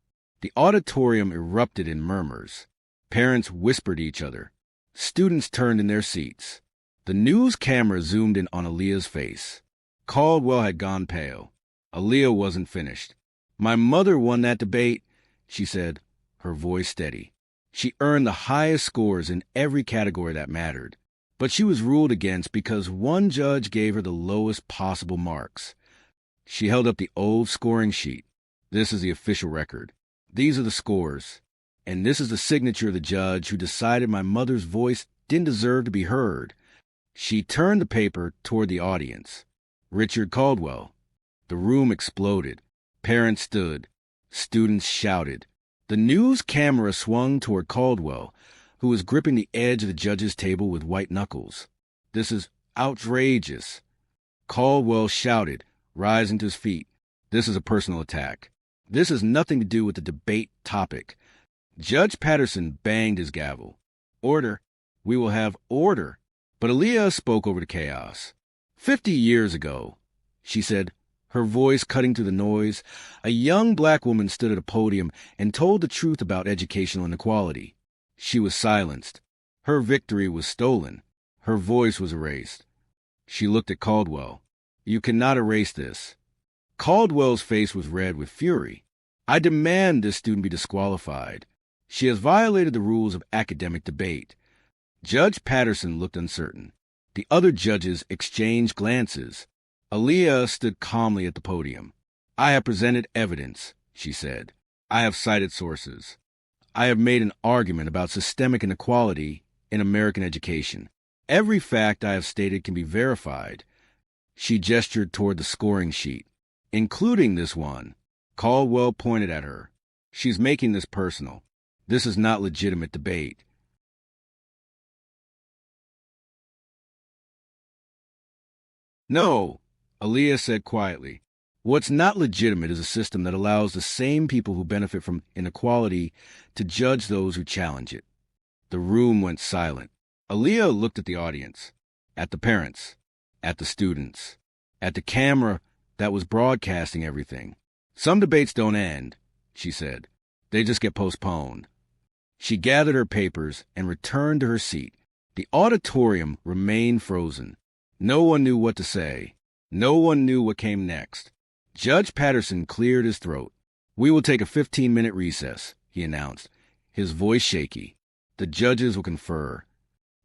The auditorium erupted in murmurs. Parents whispered to each other. Students turned in their seats. The news camera zoomed in on Aaliyah's face. Caldwell had gone pale. Aaliyah wasn't finished. "My mother won that debate," she said, her voice steady. "She earned the highest scores in every category that mattered. But she was ruled against because one judge gave her the lowest possible marks." She held up the old scoring sheet. "This is the official record. These are the scores. And this is the signature of the judge who decided my mother's voice didn't deserve to be heard." She turned the paper toward the audience. "Richard Caldwell." The room exploded. Parents stood. Students shouted. The news camera swung toward Caldwell, who was gripping the edge of the judge's table with white knuckles. "This is outrageous." Caldwell shouted, rising to his feet. "This is a personal attack. This has nothing to do with the debate topic." Judge Patterson banged his gavel. "Order. We will have order." But Aaliyah spoke over the chaos. 50 years ago," she said, her voice cutting through the noise, "a young black woman stood at a podium and told the truth about educational inequality. She was silenced. Her victory was stolen. Her voice was erased." She looked at Caldwell. "You cannot erase this." Caldwell's face was red with fury. "I demand this student be disqualified. She has violated the rules of academic debate." Judge Patterson looked uncertain. The other judges exchanged glances. Aaliyah stood calmly at the podium. "I have presented evidence," she said. "I have cited sources. I have made an argument about systemic inequality in American education. Every fact I have stated can be verified." She gestured toward the scoring sheet. "Including this one." Caldwell pointed at her. "She's making this personal. This is not legitimate debate." "No," Aaliyah said quietly. "What's not legitimate is a system that allows the same people who benefit from inequality to judge those who challenge it." The room went silent. Aaliyah looked at the audience, at the parents, at the students, at the camera that was broadcasting everything. "Some debates don't end," she said. "They just get postponed." She gathered her papers and returned to her seat. The auditorium remained frozen. No one knew what to say. No one knew what came next. Judge Patterson cleared his throat. "We will take a 15-minute recess," he announced, his voice shaky. The judges will confer.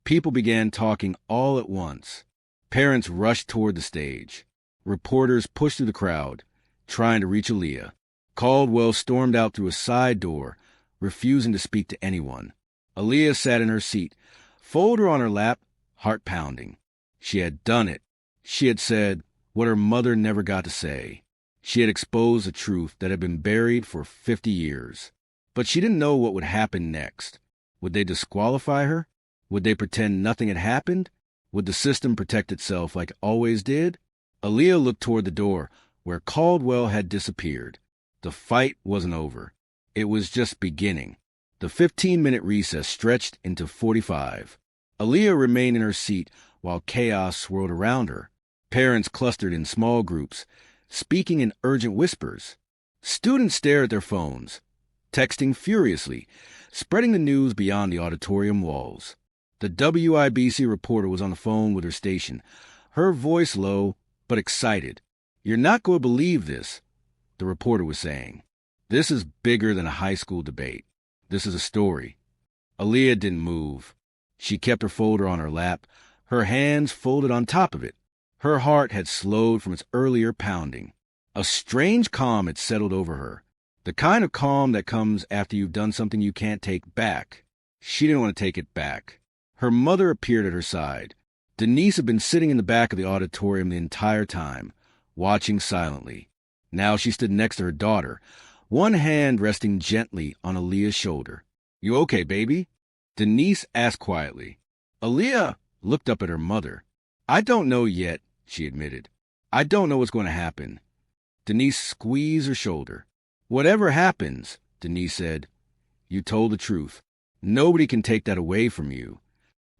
People began talking all at once. Parents rushed toward the stage. Reporters pushed through the crowd, trying to reach Aaliyah. Caldwell stormed out through a side door, refusing to speak to anyone. Aaliyah sat in her seat, folder on her lap, heart pounding. She had done it. She had said what her mother never got to say. She had exposed a truth that had been buried for 50 years. But she didn't know what would happen next. Would they disqualify her? Would they pretend nothing had happened? Would the system protect itself like it always did? Aaliyah looked toward the door, where Caldwell had disappeared. The fight wasn't over. It was just beginning. The 15-minute recess stretched into 45. Aaliyah remained in her seat while chaos swirled around her. Parents clustered in small groups, speaking in urgent whispers. Students stare at their phones, texting furiously, spreading the news beyond the auditorium walls. The WIBC reporter was on the phone with her station, her voice low but excited. "You're not going to believe this," the reporter was saying. "This is bigger than a high school debate. This is a story." Aaliyah didn't move. She kept her folder on her lap, her hands folded on top of it. Her heart had slowed from its earlier pounding. A strange calm had settled over her, the kind of calm that comes after you've done something you can't take back. She didn't want to take it back. Her mother appeared at her side. Denise had been sitting in the back of the auditorium the entire time, watching silently. Now she stood next to her daughter, one hand resting gently on Aaliyah's shoulder. "You okay, baby?" Denise asked quietly. Aaliyah looked up at her mother. "I don't know yet," she admitted. "I don't know what's going to happen." Denise squeezed her shoulder. "Whatever happens," Denise said, "you told the truth. Nobody can take that away from you."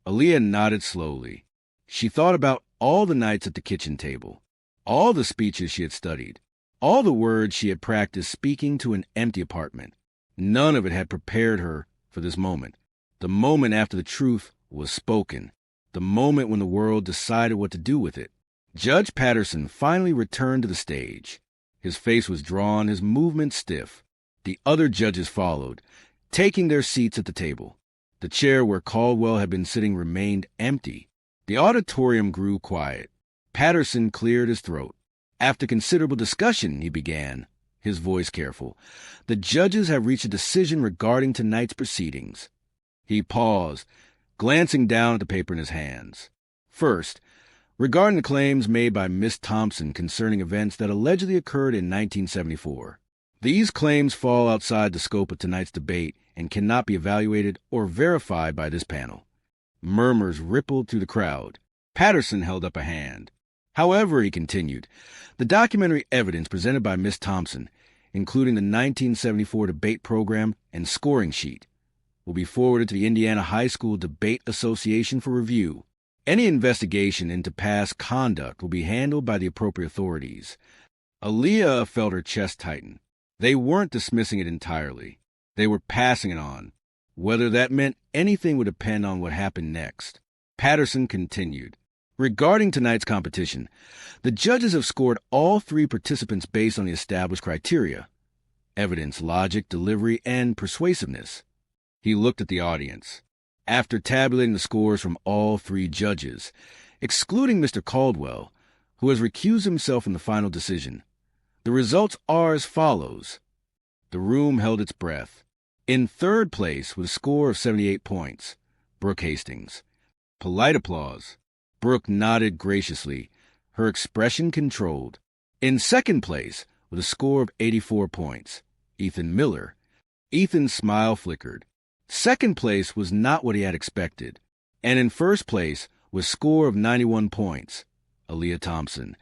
Aaliyah nodded slowly. She thought about all the nights at the kitchen table, all the speeches she had studied, all the words she had practiced speaking to an empty apartment. None of it had prepared her for this moment, the moment after the truth was spoken, the moment when the world decided what to do with it. Judge Patterson finally returned to the stage. His face was drawn, his movements stiff. The other judges followed, taking their seats at the table. The chair where Caldwell had been sitting remained empty. The auditorium grew quiet. Patterson cleared his throat. "After considerable discussion," he began, his voice careful, "the judges have reached a decision regarding tonight's proceedings." He paused, glancing down at the paper in his hands. "First, regarding the claims made by Miss Thompson concerning events that allegedly occurred in 1974. These claims fall outside the scope of tonight's debate and cannot be evaluated or verified by this panel." Murmurs rippled through the crowd. Patterson held up a hand. "However," he continued, "the documentary evidence presented by Miss Thompson, including the 1974 debate program and scoring sheet, will be forwarded to the Indiana High School Debate Association for review. Any investigation into past conduct will be handled by the appropriate authorities." Aaliyah felt her chest tighten. They weren't dismissing it entirely. They were passing it on. Whether that meant anything would depend on what happened next. Patterson continued. "Regarding tonight's competition, the judges have scored all three participants based on the established criteria: evidence, logic, delivery, and persuasiveness." He looked at the audience. After tabulating the scores from all three judges, excluding Mr. Caldwell, who has recused himself from the final decision, the results are as follows. The room held its breath. In third place, with a score of 78 points, Brooke Hastings. Polite applause. Brooke nodded graciously, her expression controlled. In second place, with a score of 84 points, Ethan Miller. Ethan's smile flickered. Second place was not what he had expected. And in first place, with a score of 91 points, Aaliyah Thompson.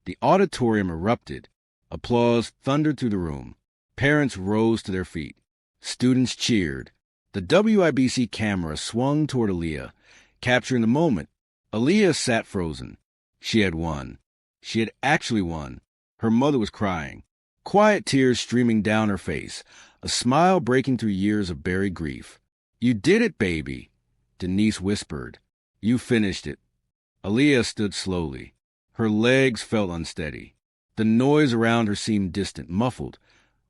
The auditorium erupted. Applause thundered through the room. Parents rose to their feet. Students cheered. The WIBC camera swung toward Aaliyah, capturing the moment. Aaliyah sat frozen. She had won. She had actually won. Her mother was crying, quiet tears streaming down her face, a smile breaking through years of buried grief. "You did it, baby," Denise whispered. "You finished it." Aaliyah stood slowly. Her legs felt unsteady. The noise around her seemed distant, muffled,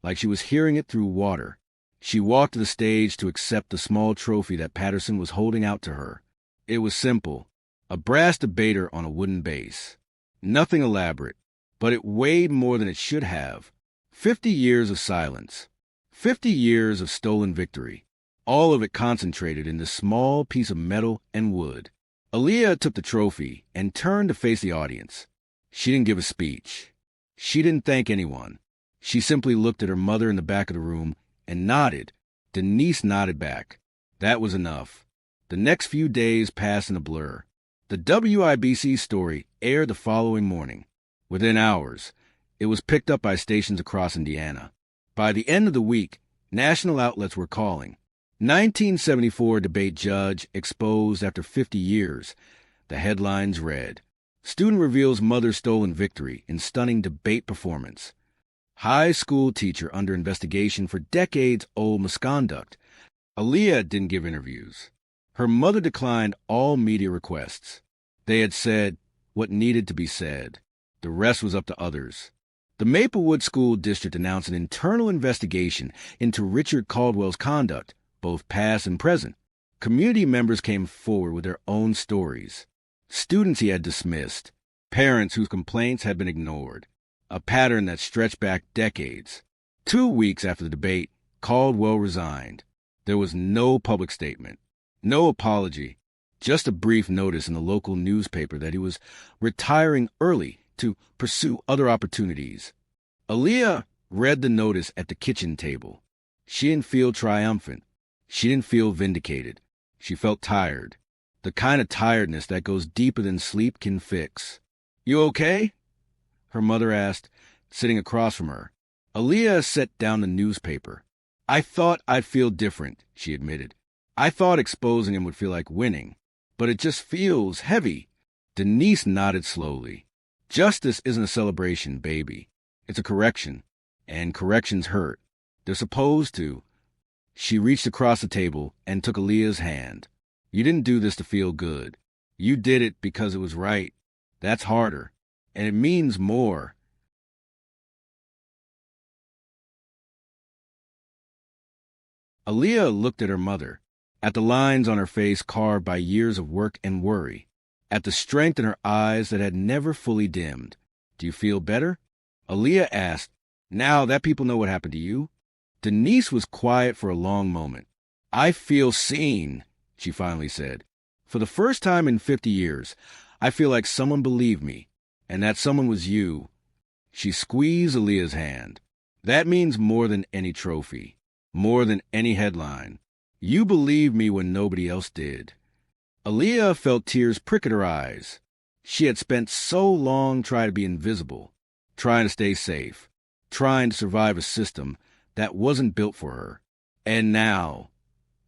like she was hearing it through water. She walked to the stage to accept the small trophy that Patterson was holding out to her. It was simple, a brass debater on a wooden base. Nothing elaborate, but it weighed more than it should have. 50 years of silence. 50 years of stolen victory. All of it concentrated in this small piece of metal and wood. Aaliyah took the trophy and turned to face the audience. She didn't give a speech. She didn't thank anyone. She simply looked at her mother in the back of the room and nodded. Denise nodded back. That was enough. The next few days passed in a blur. The WIBC story aired the following morning. Within hours, it was picked up by stations across Indiana. By the end of the week, national outlets were calling. 1974 debate judge exposed after 50 years. The headlines read, "Student reveals mother stolen victory in stunning debate performance." High school teacher under investigation for decades-old misconduct. Aaliyah didn't give interviews. Her mother declined all media requests. They had said what needed to be said. The rest was up to others. The Maplewood School District announced an internal investigation into Richard Caldwell's conduct, both past and present. Community members came forward with their own stories. Students he had dismissed, parents whose complaints had been ignored, a pattern that stretched back decades. 2 weeks after the debate, Caldwell resigned. There was no public statement, no apology, just a brief notice in the local newspaper that he was retiring early to pursue other opportunities. Aaliyah read the notice at the kitchen table. She didn't feel triumphant. She didn't feel vindicated. She felt tired. The kind of tiredness that goes deeper than sleep can fix. "You okay?" her mother asked, sitting across from her. Aaliyah set down the newspaper. "I thought I'd feel different," she admitted. "I thought exposing him would feel like winning. But it just feels heavy." Denise nodded slowly. "Justice isn't a celebration, baby. It's a correction. And corrections hurt. They're supposed to." She reached across the table and took Aaliyah's hand. "You didn't do this to feel good. You did it because it was right. That's harder. And it means more." Aaliyah looked at her mother, at the lines on her face carved by years of work and worry, at the strength in her eyes that had never fully dimmed. "Do you feel better?" Aaliyah asked, "now that people know what happened to you." Denise was quiet for a long moment. "I feel seen," she finally said. "For the first time in 50 years, I feel like someone believed me, and that someone was you." She squeezed Aaliyah's hand. "That means more than any trophy, more than any headline. You believed me when nobody else did." Aaliyah felt tears prick at her eyes. She had spent so long trying to be invisible, trying to stay safe, trying to survive a system that wasn't built for her. And now,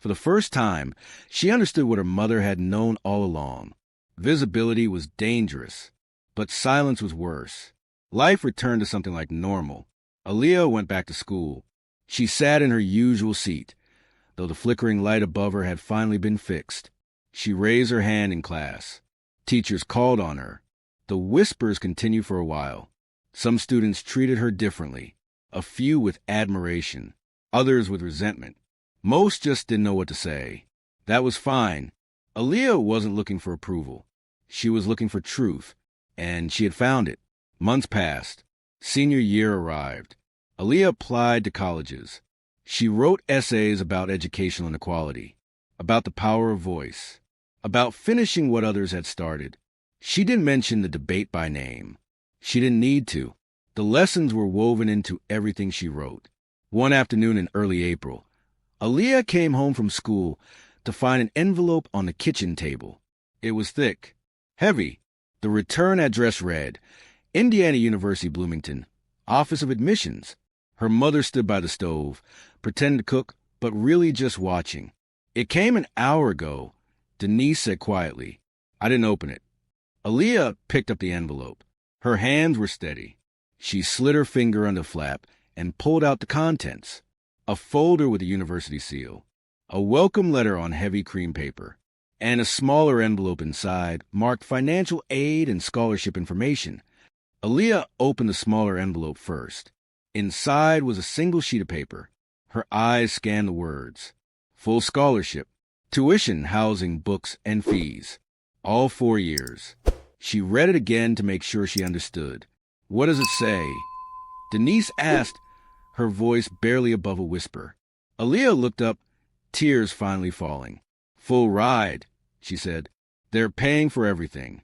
for the first time, she understood what her mother had known all along. Visibility was dangerous, but silence was worse. Life returned to something like normal. Aaliyah went back to school. She sat in her usual seat, though the flickering light above her had finally been fixed. She raised her hand in class. Teachers called on her. The whispers continued for a while. Some students treated her differently, a few with admiration, others with resentment. Most just didn't know what to say. That was fine. Aaliyah wasn't looking for approval. She was looking for truth, and she had found it. Months passed. Senior year arrived. Aaliyah applied to colleges. She wrote essays about educational inequality, about the power of voice, about finishing what others had started. She didn't mention the debate by name. She didn't need to. The lessons were woven into everything she wrote. One afternoon in early April, Aaliyah came home from school to find an envelope on the kitchen table. It was thick, heavy. The return address read, Indiana University, Bloomington, Office of Admissions. Her mother stood by the stove, pretending to cook, but really just watching. "It came an hour ago," Denise said quietly. "I didn't open it." Aaliyah picked up the envelope. Her hands were steady. She slid her finger on the flap and pulled out the contents. A folder with a university seal, a welcome letter on heavy cream paper, and a smaller envelope inside marked financial aid and scholarship information. Aaliyah opened the smaller envelope first. Inside was a single sheet of paper. Her eyes scanned the words. Full scholarship, tuition, housing, books, and fees. All 4 years. She read it again to make sure she understood. "What does it say?" Denise asked, her voice barely above a whisper. Aaliyah looked up, tears finally falling. "Full ride," she said. "They're paying for everything."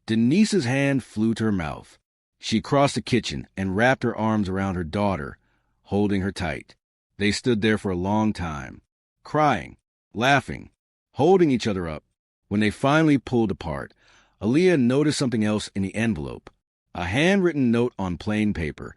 Denise's hand flew to her mouth. She crossed the kitchen and wrapped her arms around her daughter, holding her tight. They stood there for a long time, crying, laughing, holding each other up. When they finally pulled apart, Aaliyah noticed something else in the envelope. A handwritten note on plain paper,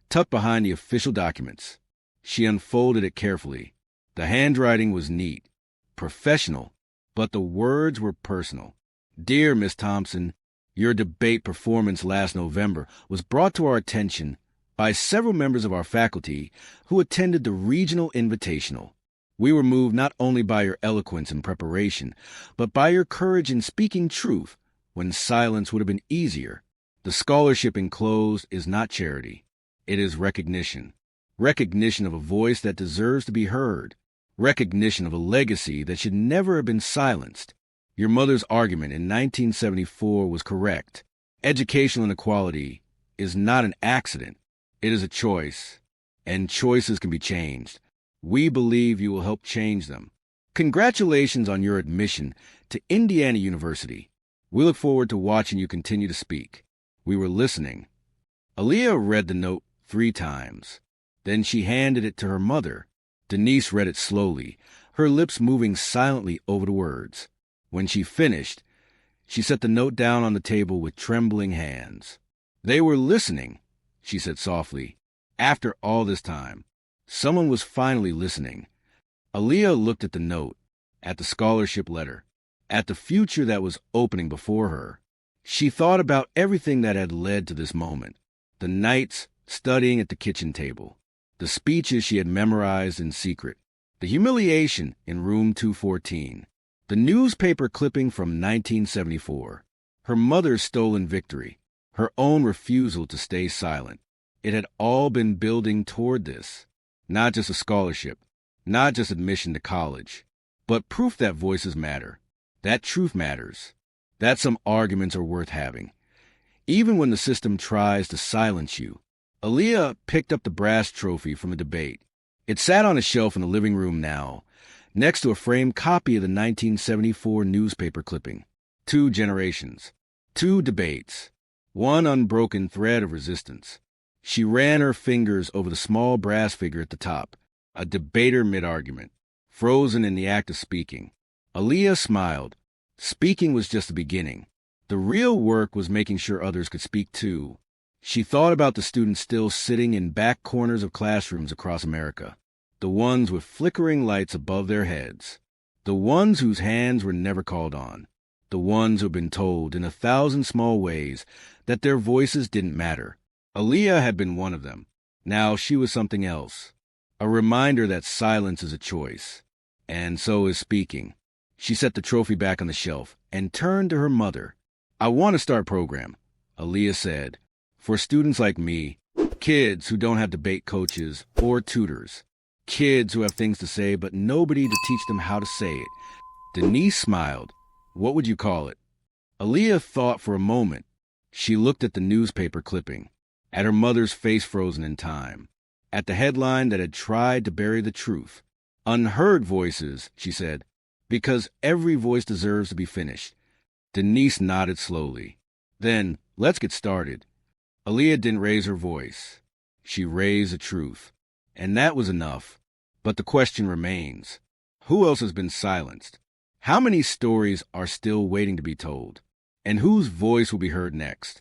tucked behind the official documents. She unfolded it carefully. The handwriting was neat, professional, but the words were personal. "Dear Miss Thompson, your debate performance last November was brought to our attention by several members of our faculty who attended the Regional Invitational. We were moved not only by your eloquence and preparation, but by your courage in speaking truth when silence would have been easier. The scholarship enclosed is not charity. It is recognition. Recognition of a voice that deserves to be heard. Recognition of a legacy that should never have been silenced. Your mother's argument in 1974 was correct. Educational inequality is not an accident. It is a choice, and choices can be changed. We believe you will help change them. Congratulations on your admission to Indiana University. We look forward to watching you continue to speak. We were listening. Aaliyah read the note 3 times. Then she handed it to her mother. Denise read it slowly, her lips moving silently over the words. When she finished, she set the note down on the table with trembling hands. They were listening, she said softly. After all this time, someone was finally listening. Aaliyah looked at the note, at the scholarship letter, at the future that was opening before her. She thought about everything that had led to this moment. The nights studying at the kitchen table, the speeches she had memorized in secret, the humiliation in room 214, the newspaper clipping from 1974, her mother's stolen victory, her own refusal to stay silent. It had all been building toward this. Not just a scholarship, not just admission to college, but proof that voices matter, that truth matters, that some arguments are worth having. Even when the system tries to silence you. Aaliyah picked up the brass trophy from the debate. It sat on a shelf in the living room now, next to a framed copy of the 1974 newspaper clipping. 2 generations, 2 debates, 1 unbroken thread of resistance. She ran her fingers over the small brass figure at the top, a debater mid-argument, frozen in the act of speaking. Aaliyah smiled. Speaking was just the beginning. The real work was making sure others could speak too. She thought about the students still sitting in back corners of classrooms across America, the ones with flickering lights above their heads, the ones whose hands were never called on, the ones who had been told in 1,000 small ways that their voices didn't matter. Aaliyah had been one of them. Now she was something else, a reminder that silence is a choice, and so is speaking. She set the trophy back on the shelf and turned to her mother. "I want to start a program," Aaliyah said, "for students like me, kids who don't have debate coaches or tutors, kids who have things to say but nobody to teach them how to say it." Denise smiled. "What would you call it?" Aaliyah thought for a moment. She looked at the newspaper clipping, at her mother's face frozen in time, at the headline that had tried to bury the truth. "Unheard voices," she said, "because every voice deserves to be finished." Denise nodded slowly. "Then, let's get started." Aaliyah didn't raise her voice. She raised the truth. And that was enough. But the question remains. Who else has been silenced? How many stories are still waiting to be told? And whose voice will be heard next?